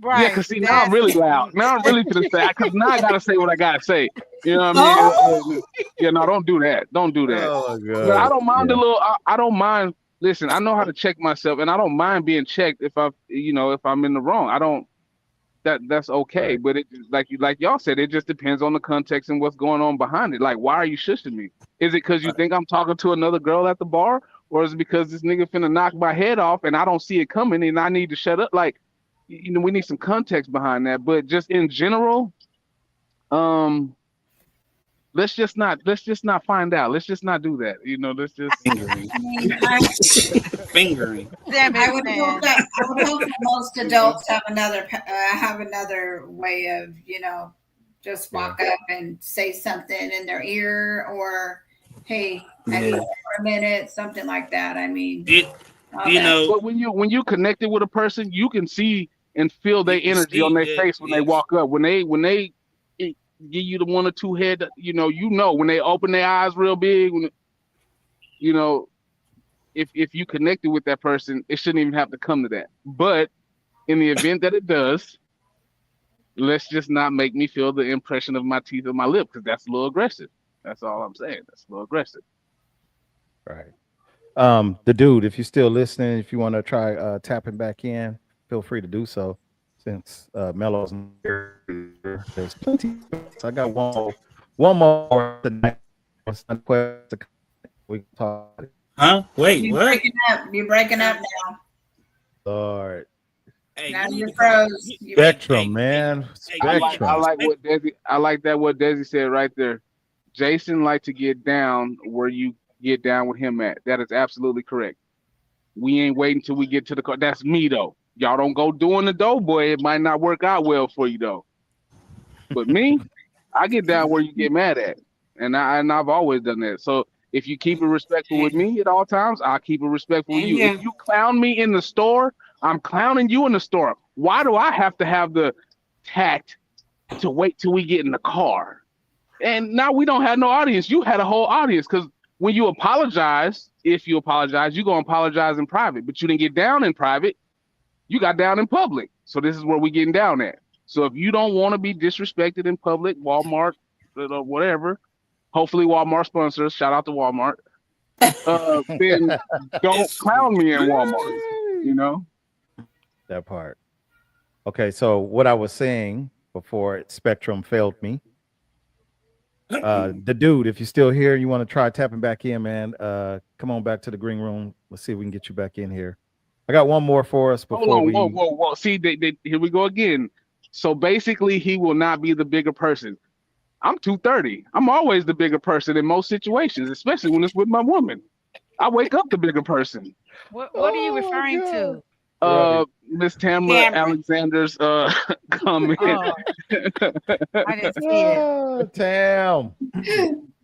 Right. cause see now I'm That's really loud. Now I'm really gonna say cause now I gotta say what I gotta say. You know what I mean? Oh, Yeah, no, don't do that. Don't do that. oh my But I God. don't mind the Yeah. little. I don't mind. Listen, I know how to check myself, and I don't mind being checked if I'm in the wrong. I don't. That's okay. Right. But it like y'all said, it just depends on the context and what's going on behind it. Like, why are you shushing me? Is it because you Right. think I'm talking to another girl at the bar, or is it because this nigga finna knock my head off and I don't see it coming and I need to shut up? Like, we need some context behind that. But just in general, um, let's just not find out. Let's just not do that. Let's just. Fingering. I mean, Fingering. damn I it, would hope man. that most adults have another way of, just Yeah. walk up and say something in their ear, or hey, I need Yeah. you for a minute, something like that. I mean, It, all you that. know, But when you connected with a person, you can see and feel you their can energy on see their that. face when they Yes. walk up. When they give you the one or two head, when they open their eyes real big. You know, if you connected with that person, it shouldn't even have to come to that. But in the event that it does, let's just not make me feel the impression of my teeth on my lip because that's a little aggressive. That's all I'm saying. That's a little aggressive. Right. The dude, if you're still listening, if you want to try tapping back in, feel free to do so. Since Mello's not here, there's plenty. So I got one more tonight. We can talk. Huh? Wait, You're what? breaking up. You're breaking up now. Lord, Hey, Now you need you're to call. froze. Spectrum, man, Hey, I like Spectrum. what Desi said right there. Jason like to get down where you get down with him at. That is absolutely correct. We ain't waiting till we get to the car. That's me though. Y'all don't go doing the dough boy. It might not work out well for you though. But me, I get down where you get mad at, and I've always done that. So if you keep it respectful with me at all times, I'll keep it respectful with and you. If yeah. you clown me in the store, I'm clowning you in the store. Why do I have to have the tact to wait till we get in the car? And now we don't have no audience. You had a whole audience because when you apologize, if you apologize, you're gonna apologize in private, but you didn't get down in private, you got down in public. So this is where we getting down at. So if you don't want to be disrespected in public, Walmart, whatever, hopefully Walmart sponsors, shout out to Walmart. Then don't clown me in Walmart. You know? That part. Okay, so what I was saying before Spectrum failed me. The dude, if you're still here, you want to try tapping back in, man. Come on back to the green room. Let's see if we can get you back in here. I got one more for us Hold before on, we. whoa. See, here we go again. So basically, he will not be the bigger person. I'm 230. I'm always the bigger person in most situations, especially when it's with my woman. I wake up the bigger person. What are you referring to? Right. Miss Tamara Tamara. Alexander's comment. Oh, I didn't see it. Tam.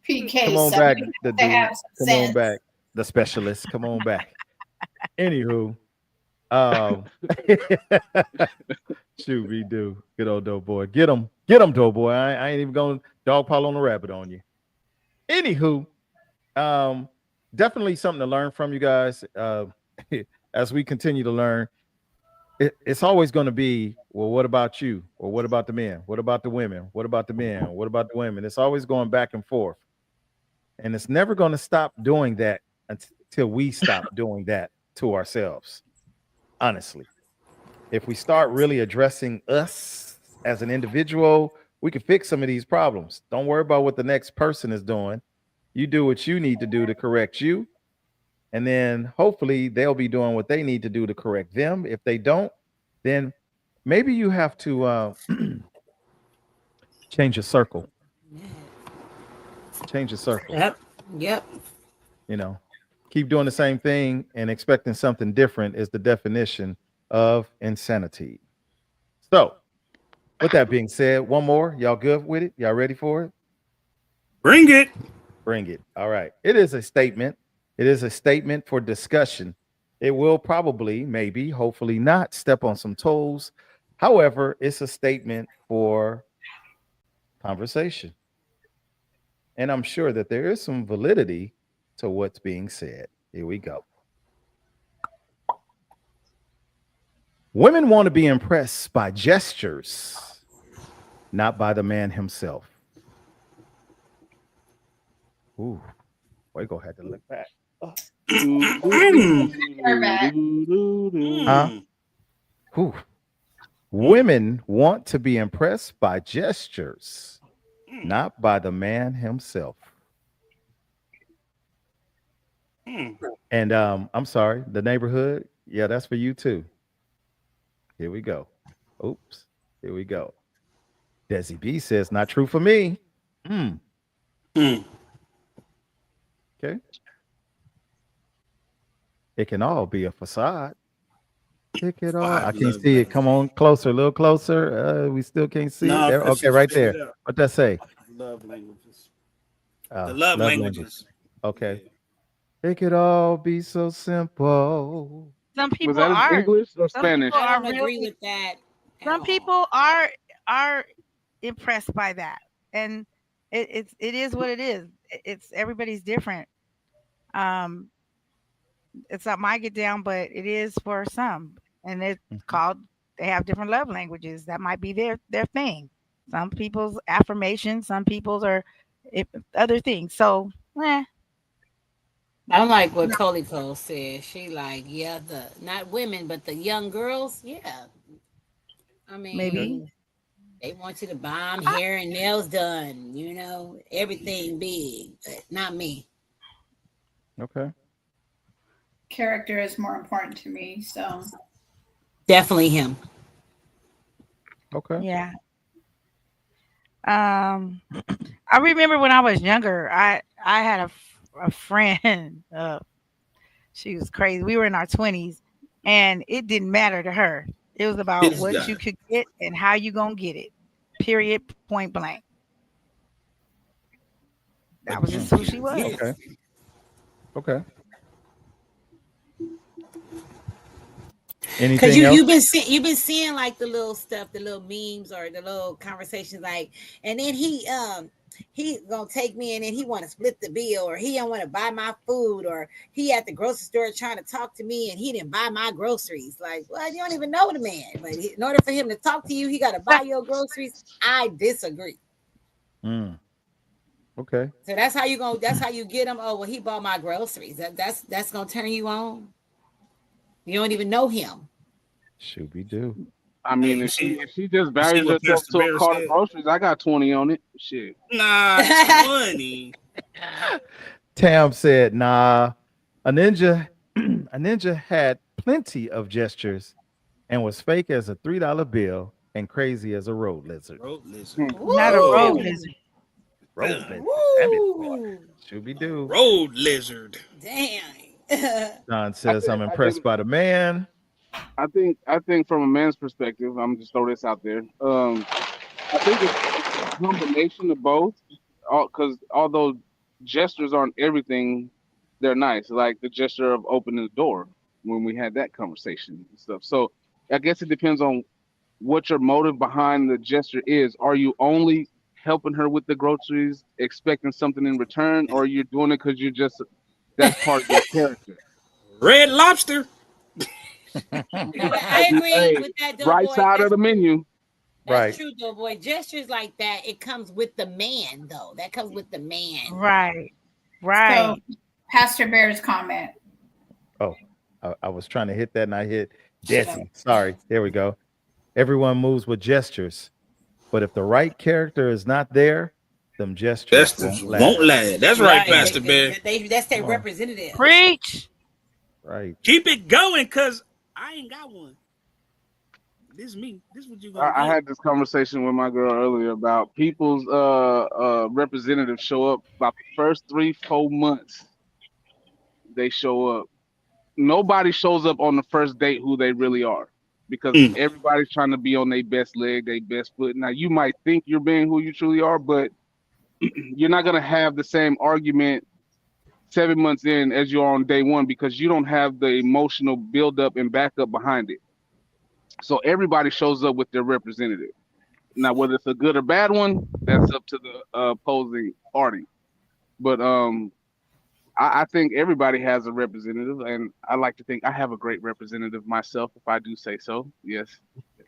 PK, Come on back, somebody the has to dude. have Come some on sense. back, the specialist. Come on back. Anywho, shoot, we do. Good old Doughboy. Get him, Doughboy. I ain't even going to dog pile on the rabbit on you. Anywho, definitely something to learn from you guys. As we continue to learn, it's always going to be, well, what about you? Or what about the men? What about the women? What about the men? What about the women? It's always going back and forth. And it's never going to stop doing that until we stop doing that to ourselves. Honestly, if we start really addressing us as an individual, we can fix some of these problems. Don't worry about what the next person is doing. You do what you need to do to correct you. And then hopefully they'll be doing what they need to do to correct them. If they don't, then maybe you have to change your circle. Change your circle. Yep. You know, keep doing the same thing and expecting something different is the definition of insanity. So, with that being said, one more. Y'all good with it? Y'all ready for it? Bring it. Bring it. All right. It is a statement. It is a statement for discussion. It will probably, maybe, hopefully not step on some toes. However, it's a statement for conversation. And I'm sure that there is some validity to what's being said. Here we go. Women want to be impressed by gestures, not by the man himself. Ooh, Waco had to look back. Huh? Ooh. Women want to be impressed by gestures, not by the man himself. And I'm sorry, the neighborhood. Yeah, that's for you too. Here we go. Oops. Here we go. Desi B says, not true for me. Okay. It can all be a facade. Pick it all. I can't see it. Come on closer, a little closer. We still can't see it. There. Okay, right there. What that say? Love languages. The love languages. Okay. It could all be so simple. Some Was people that are. English or Some Spanish? people I are don't agree really. with that. Some people are impressed by that, and it is what it is. It's everybody's different. Um, it's not my get down, but it is for some, and it's called. They have different love languages. That might be their thing. Some people's affirmation. Some people's are other things. So, I like what Coleco said. She like, yeah, the not women, but the young girls. Yeah, I maybe mean, they want you to buy them hair and nails done. You know, everything big, but not me. Okay. Character is more important to me. So Definitely him. Okay. yeah. I remember when I was younger, I had a friend. She was crazy. We were in our 20s, and it didn't matter to her. It was about This what guy. you could get and how you gonna get it. Period. Point blank. That was just who she was. Okay. Okay. Cause Anything else? you've been seeing like the little stuff, the little memes or the little conversations, like, and then he gonna take me and then he want to split the bill, or he don't want to buy my food, or he at the grocery store trying to talk to me and he didn't buy my groceries. Like, well, you don't even know the man, but in order for him to talk to you, he got to buy your groceries. I disagree. Mm, okay. So that's how you get him. Oh, well, he bought my groceries. That's gonna turn you on. You don't even know him. Should we do? I Hey, mean, if she just you see values what herself Pastor to a Bear cart of said? groceries, I got 20 on it. Shit. Nah, 20. Tam said, "Nah, a ninja, a ninja had plenty of gestures and was fake as a $3 bill and crazy as a road lizard. Road lizard. Hmm. Not a road Woo! lizard. Road God, lizard. Damn it, boy. Woo! Should we do?" road lizard. Dang. John I says, think, "I'm I think, impressed by the man." I think from a man's perspective, I'm just throw this out there. I think it's a combination of both. Because although gestures aren't everything, they're nice. Like the gesture of opening the door when we had that conversation and stuff. So I guess it depends on what your motive behind the gesture is. Are you only helping her with the groceries, expecting something in return, or are you doing it because you're just that's part of your character? Red lobster. But I agree Hey, with that, though, right boy. side of the menu. That's Right. true, though, boy. Gestures like that, it comes with the man, though. That comes with the man. Right. So, Right. Pastor Bear's comment. Oh, I was trying to hit that and I hit Desi. Sorry. There we go. Everyone moves with gestures, but if the right character is not there, them gestures That's won't won't last. lie. That's right, Pastor Bear. That's their Come on. representative. Preach. Right. Keep it going, cause I ain't got one. This is me. This is what you gonna I get. had this conversation with my girl earlier about people's representatives show up about the first 3-4 months. They show up. Nobody shows up on the first date who they really are because Mm. everybody's trying to be on their best leg, their best foot. Now you might think you're being who you truly are, but you're not gonna have the same argument 7 months in as you are on day one because you don't have the emotional buildup and backup behind it. So everybody shows up with their representative. Now, whether it's a good or bad one, that's up to the opposing party. But I think everybody has a representative, and I like to think I have a great representative myself, if I do say so. Yes.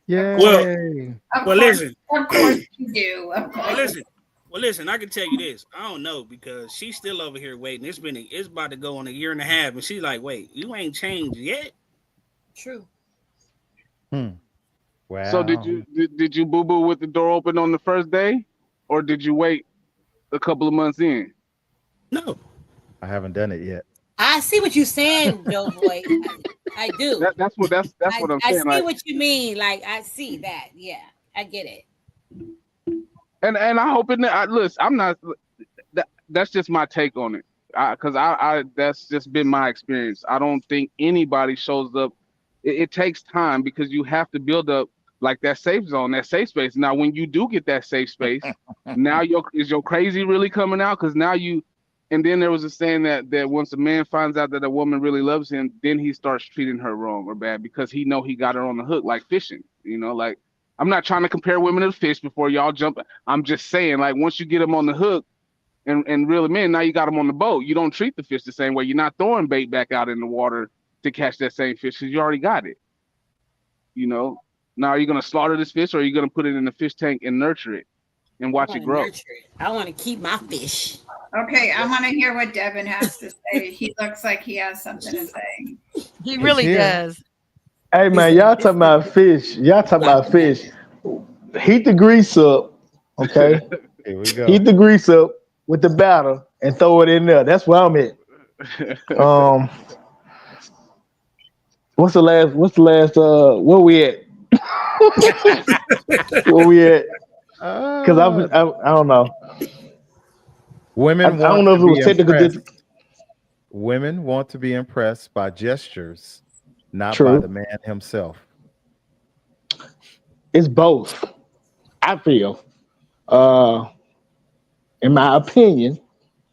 Well, Yay. Of well, course, listen. of course you do. Of Well, course. listen. Well, listen. I can tell you this. I don't know because she's still over here waiting. It's about to go on a year and a half, and she's like, "Wait, you ain't changed yet." True. Hmm. So Wow. did you boo boo with the door open on the first day, or did you wait a couple of months in? No. I haven't done it yet. I see what you're saying, though, boy. I do. That's what I'm I saying. see Like, what you mean. Like, I see that. Yeah, I get it. and I hope it. Listen, I'm not. That's just my take on it. Because I that's just been my experience. I don't think anybody shows up. It takes time because you have to build up like that safe zone, that safe space. Now, when you do get that safe space, now your crazy really coming out? Because now you, and then there was a saying that once a man finds out that a woman really loves him, then he starts treating her wrong or bad because he know he got her on the hook, like fishing. Like I'm not trying to compare women to fish before y'all jump. I'm just saying, like once you get them on the hook and reel them in, now you got them on the boat. You don't treat the fish the same way. You're not throwing bait back out in the water to catch that same fish because you already got it. You know. Now are you gonna slaughter this fish or are you gonna put it in the fish tank and nurture it and I watch it want to grow? nurture it. I want to keep my fish. Okay, I want to hear what Devin has to say. He looks like he has something to say. He He's really here. does. Hey man, y'all talking about fish. Y'all talking about fish. Heat the grease up, okay? Here we go. Heat the grease up with the batter and throw it in there. That's where I'm at. Um, what's the last where we at? Where we at? Because Ah, I don't know. I women don't want know to if it was be technical. impressed. Women want to be impressed by gestures, not by the True. man himself. It's both. I feel. Uh, in my opinion,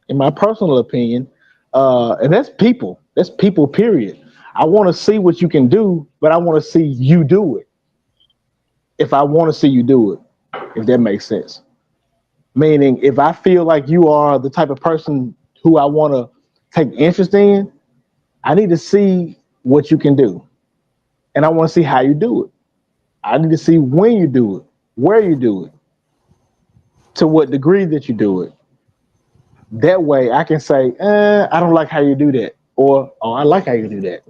in my personal opinion, and that's people. That's people. Period. I want to see what you can do, but I want to see you do it. If I want to see you do it, if that makes sense. Meaning, if I feel like you are the type of person who I want to take interest in, I need to see what you can do. And I want to see how you do it. I need to see when you do it, where you do it, to what degree that you do it. That way I can say, I don't like how you do that. Or, oh, I like how you do that.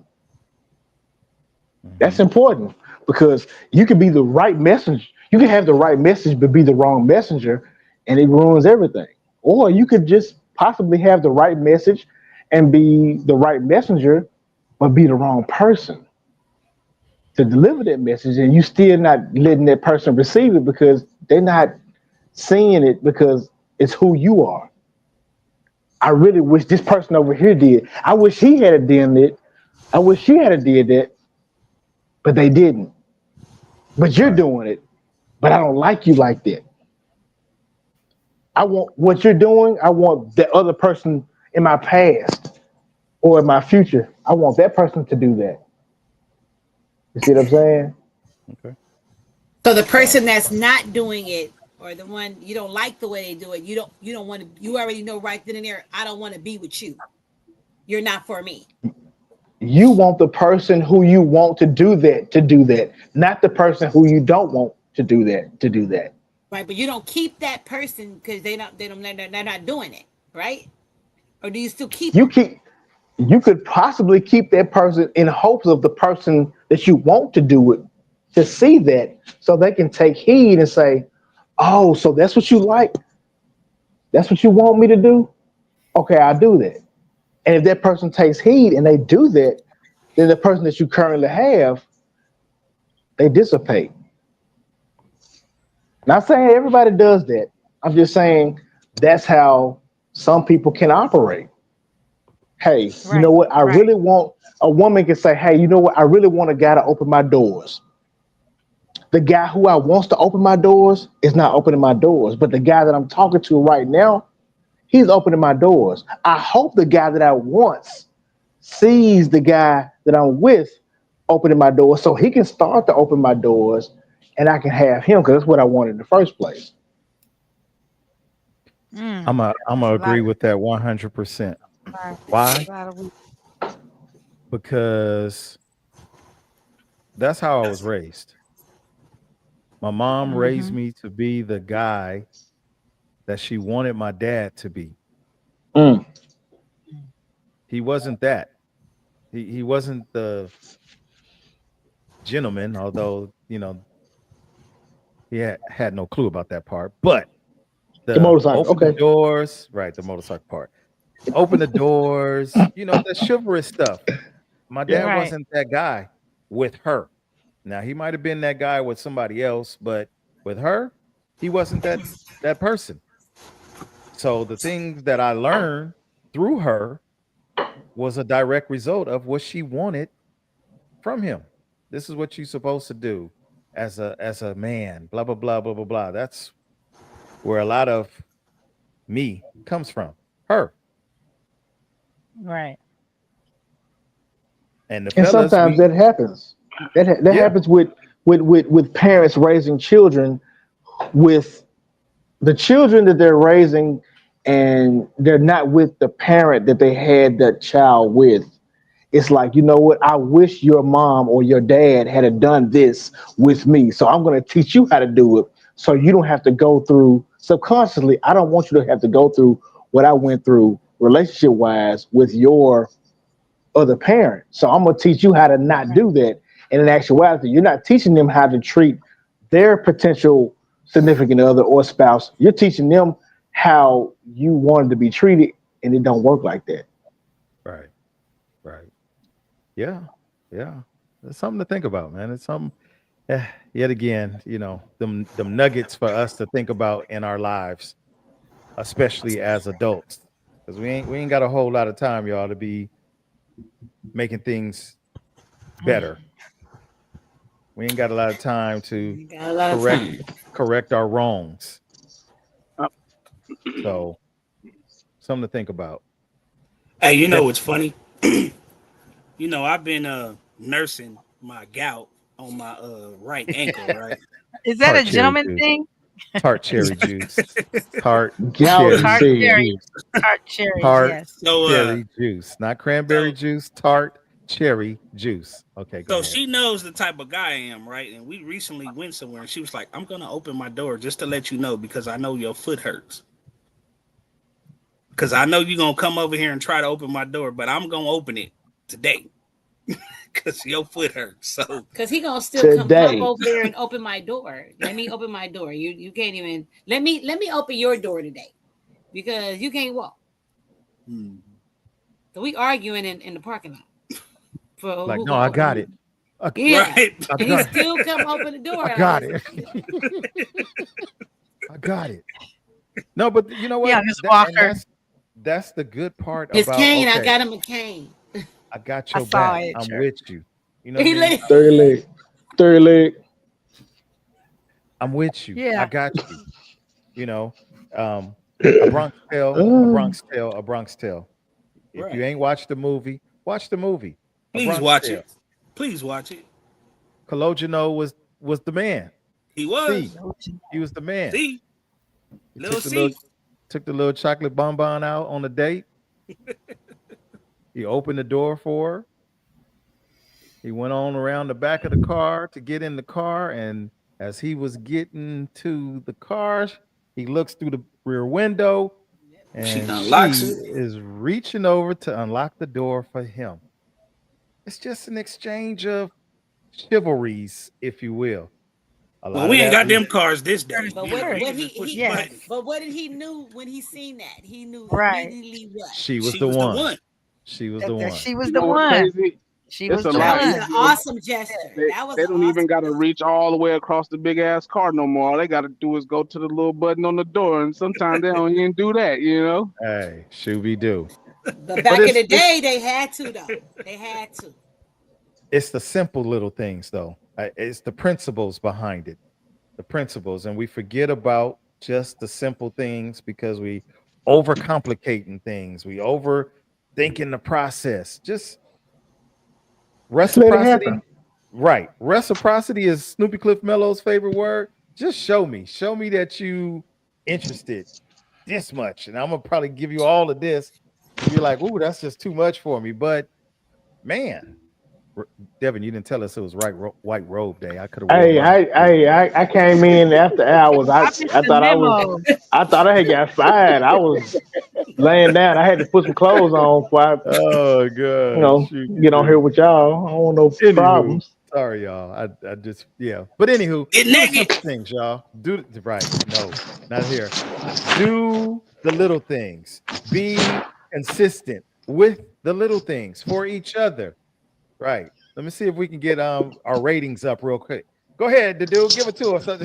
That's important because you can be the right messenger. You can have the right message, but be the wrong messenger, and it ruins everything. Or you could just possibly have the right message and be the right messenger, but be the wrong person to deliver that message, and you still not letting that person receive it because they're not seeing it because it's who you are. I really wish this person over here did. I wish he had done it. I wish she had did that, but they didn't. But you're doing it. But I don't like you like that. I want what you're doing. I want the other person in my past or in my future. I want that person to do that. You see what I'm saying? Okay. So the person that's not doing it, or the one you don't like the way they do it, you don't want to. You already know right then and there. I don't want to be with you. You're not for me. You want the person who you want to do that, not the person who you don't want to do that. Right, but you don't keep that person because they're not doing it, right? Or do you still keep You them? keep you could possibly keep that person in hopes of the person that you want to do it to see that so they can take heed and say, oh, so that's what you like? That's what you want me to do? Okay, I'll do that. And if that person takes heed and they do that, then the person that you currently have, they dissipate. Not saying everybody does that. I'm just saying that's how some people can operate. Hey, you know Right. what? I Right. really want a woman can say, hey, you know what? I really want a guy to open my doors. The guy who I wants to open my doors is not opening my doors, but the guy that I'm talking to right now, he's opening my doors. I hope the guy that I want sees the guy that I'm with opening my doors so he can start to open my doors and I can have him because that's what I wanted in the first place. I'm That's a a lot agree of with that 100%. right. Why? A lot of we- Because that's how I was raised. My mom raised Mhm. me to be the guy that she wanted my dad to be. Mm. He wasn't that. He wasn't the gentleman, although, he had no clue about that part. But The the motorcycle. open the Okay. doors, right, the motorcycle part. Open the doors, the chivalrous stuff. My dad Yeah. Right. wasn't that guy with her. Now he might have been that guy with somebody else, but with her, he wasn't that person. So the things that I learned through her was a direct result of what she wanted from him. This is what you're supposed to do as a man, blah blah blah blah blah blah. That's where a lot of me comes from. Her. Right. And the And fellas, sometimes we that happens. That yeah. happens with parents raising children with the children that they're raising and they're not with the parent that they had that child with. It's like, you know what? I wish your mom or your dad had have done this with me. So I'm going to teach you how to do it so you don't have to go through subconsciously. I don't want you to have to go through what I went through relationship wise with your other parent. So I'm going to teach you how to not Right. do that. And in actuality, you're not teaching them how to treat their potential significant other or spouse. You're teaching them how you wanted to be treated, and it don't work like that. Right. Right. Yeah. Yeah. It's something to think about, man. It's something yet again, them nuggets for us to think about in our lives, especially as adults. Because we ain't got a whole lot of time, y'all, to be making things better. We ain't got a lot of time to You got a lot of correct time. correct our wrongs. Uh, So something to think about. Hey, you know Def- what's funny? I've been nursing my gout on my right ankle, right? Is that a Tart cherry gentleman juice. thing? Tart cherry juice. Tart Gout cherry Tart said. cherries. juice. Tart cherries, Tart yes. So cherry juice. Not cranberry so juice, tart cherry juice. Okay, go so ahead. she knows the type of guy I am, right? And we recently went somewhere and she was like, I'm gonna open my door just to let you know because I know your foot hurts. Because I know you're gonna come over here and try to open my door, but I'm gonna open it today. Because your foot hurts. So Cause he gonna still come hop Today. over there and open my door. Let me open my door. You can't even let me open your door today because you can't walk. So we arguing in the parking lot for Like, who no, gonna I open got the it. door. I, Yeah, right. I and he got it. still come open the door. I And I got was it. I got it. No, but you know Yeah, what? this That and walker. that's the good part his about cane. I okay, got him a cane. I got I your saw back. it, I'm sure. with you. You know what I He mean? like, Third leg. Third leg. I'm with you. I Yeah, got you. You know, um, a Uh, Bronx Tale, a Bronx Tale, a Bronx Tale. If you Right. ain't watched the movie, watch the movie. A Please Bronx watch Tale. it. Please watch it. Cologino was the man. He See, was. he was the man. See? He Little C. took the little chocolate bonbon out on a date. He opened the door for her. He went on around the back of the car to get in the car, and as he was getting to the car, he looks through the rear window, She and unlocks she it. is reaching over to unlock the door for him. It's just an exchange of chivalries, if you will. A Well, lot of we ain't that got we them cars this day. but sure. what You can he just push he the Yes, button. but what did he knew when he seen that? He knew right. immediately what? she was She the was the one. one. She was the That one. she was You the know what's one. crazy? She It's was a the That lot was one. an easier. awesome gesture. That was They an don't even awesome got to gesture. reach all the way across the big ass car no more. All they got to do is go to the little button on the door, and sometimes they don't even do that. You know? Hey, Shooby Doo. But But back in the day, they had to though. They had to. it's the simple little things though. It's the principles behind it. The principles, and we forget about just the simple things because we overcomplicating things. We overthinking the process. Just Just let it happen. reciprocity. Right. Reciprocity is Snoopy Cliff Mellow's favorite word. Just show me. Show me that you interested this much. And I'm gonna probably give you all of this. And you're like, ooh, that's just too much for me. But man, R- Devin, you didn't tell us it was white robe day. I could have wore Hey, mine too. I came in after hours. I missed I the thought memo. I thought I had got fired. I was laying down. I had to put some clothes on before I, Oh god, shoot you get on here do. with y'all. I don't want no Anywho, problems. sorry y'all. I just yeah. But anywho, Get do the naked. simple things, y'all. Right. No, not here. Do the little things. Be consistent with the little things for each other. Right. Let me see if we can get our ratings up real quick. Go ahead, the dude. Give it to us. Bow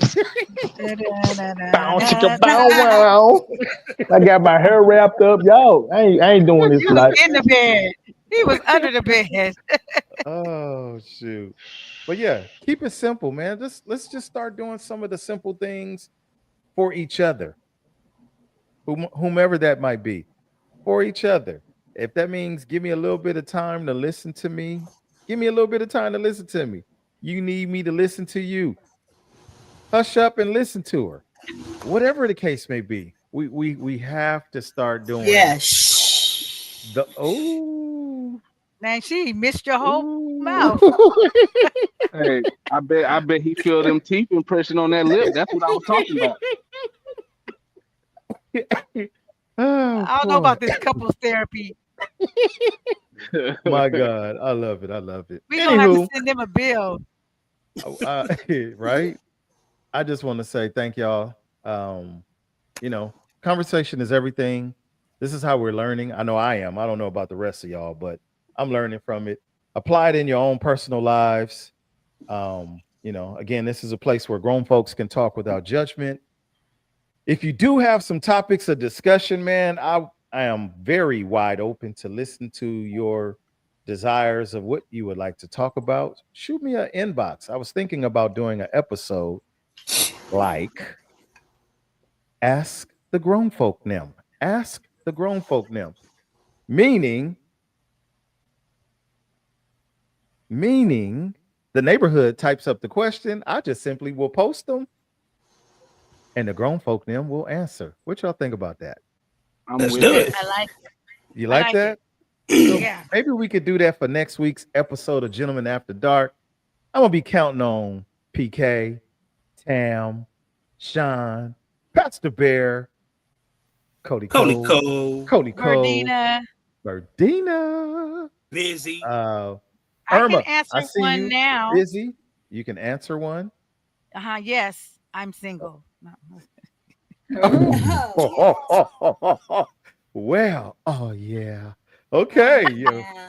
chicka Da-da-da-da-da. bow wow. I got my hair wrapped up. Yo, I ain't doing this He was tonight. in the bed. He was under the bed. Oh shoot. But yeah, keep it simple, man. Just let's just start doing some of the simple things for each other, whomever that might be, for each other. If that means give me a little bit of time to listen to me, give me a little bit of time to listen to me. You need me to listen to you. Hush up and listen to her. Whatever the case may be, we have to start doing Yeah. Shh. the Man, she missed your whole ooh. mouth. Hey, I bet he feel them teeth impression on that lip. That's what I was talking about. Oh I don't know boy. about this couples therapy. My God, I love it. I love it. We're gonna have to Anywho, send them a bill. right? I just want to say thank y'all. You know, conversation is everything. This is how we're learning. I know I am. I don't know about the rest of y'all, but I'm learning from it. Apply it in your own personal lives. Again, this is a place where grown folks can talk without judgment. If you do have some topics of discussion, man, I am very wide open to listen to your desires of what you would like to talk about. Shoot me an inbox. I was thinking about doing an episode like Ask the Grown Folk Them. Ask the Grown Folk Them. Meaning meaning the neighborhood types up the question. I just simply will post them, and the grown folk them will answer. What y'all think about that? I'm Let's with do that. it. I like You I like like that? it. So Yeah. maybe we could do that for next week's episode of Gentlemen After Dark. I'm gonna be counting on PK, Tam, Sean, Pastor Bear, Cody Cody Cole, Cole, Cody Cole, Verdina. Verdina, busy. uh, I can Irma. I answer see one you. now. Busy. You can answer one. Yes, I'm single. No. Oh, yes. Well, oh yeah. Okay. Yeah.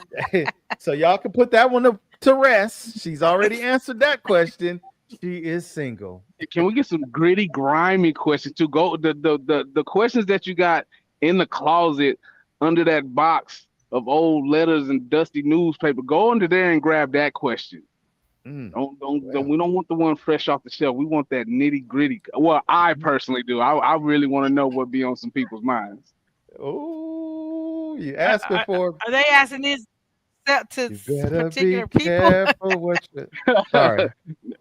So y'all can put that one to rest. She's already answered that question. She is single. Can we get some gritty, grimy questions to go? The questions that you got in the closet under that box of old letters and dusty newspaper. Go under there and grab that question. Mm, Don't well, we don't want the one fresh off the shelf. We want that nitty gritty. Well, I personally do. I really want to know what be on some people's minds. oh, you Are, asking are, for are they asking this to you better be particular people? careful what you sorry.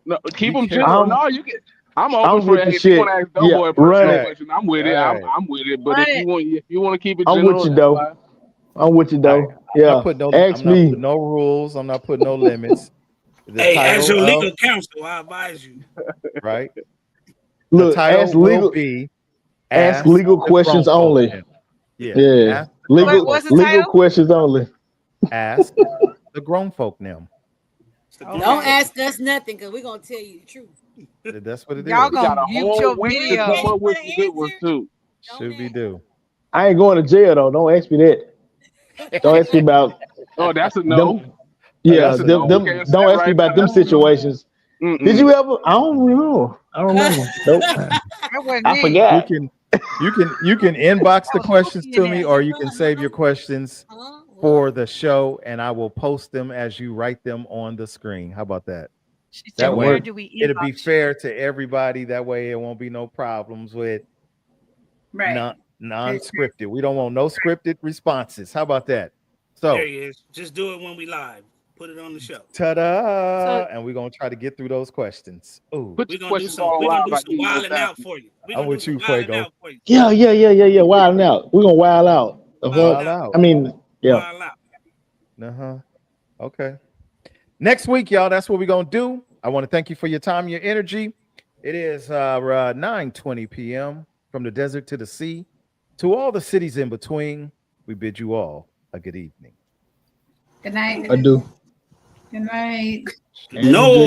No, keep Be them careful. general. No, you can. I'm open I'm for with the it. If you want shit. to ask Yeah, Doughboy a run personal it. question, I'm with All it. right. I'm with it. But Run it. if you want to keep it I'm with general, you that's though. fine. I'm with you All right. though. Yeah. I'm Ask not me. putting no rules. I'm not putting no limits. The Hey, as title your of legal counsel, I advise you. right. The Look, title will be ask Ask legal the Grown questions Folk only. Now. Yeah. Yeah. Ask the grown folk. What's the Legal title? questions only. Ask the grown folk now. It's the Don't Okay. ask us nothing because we're going to tell you the truth. That's what it Y'all We is. got gonna a mute whole your week You to ain't come video. ready up for with the some good ones answer? too. Don't Should be ask. do. I ain't going to jail though. Don't ask me that. Don't ask me about Oh, that's a no. them. Yeah, That's That's a a no. them. We no. can't Them. answer Don't that ask me right about now. them situations. Did Mm-mm. you ever? I don't remember. I don't remember. Nope. That wasn't I me. You forgot. can you can inbox That the was questions Pookie in to me, there. or you can save your questions for What? the show, and I will post them as you write them on the screen. How about that? She said, That That "Where way, work. do we it'll be inbox you?" fair to everybody. That way, it won't be no problems with Right. non non-scripted. We don't want no scripted responses. How about that? There So, he is. Just do it when we live. Put it on the show. So, ta-da! And we're gonna try to get through those questions. Ooh, Put We're your gonna do questions some. on We're gonna live do like some he was just wilding out asking. for you. We're I'm gonna do with some you, wilding Fuego. out for you. Yeah. Wilding out. We're gonna wild out. The Wild fuck. Wild out. out. I mean, yeah. Wild out. Uh-huh. Okay. Next week, y'all, that's what we're gonna do. I want to thank you for your time, your energy. It is 9:20 p.m. from the desert to the sea, to all the cities in between. We bid you all a good evening. Good night. I do. Good night. And you No. drink.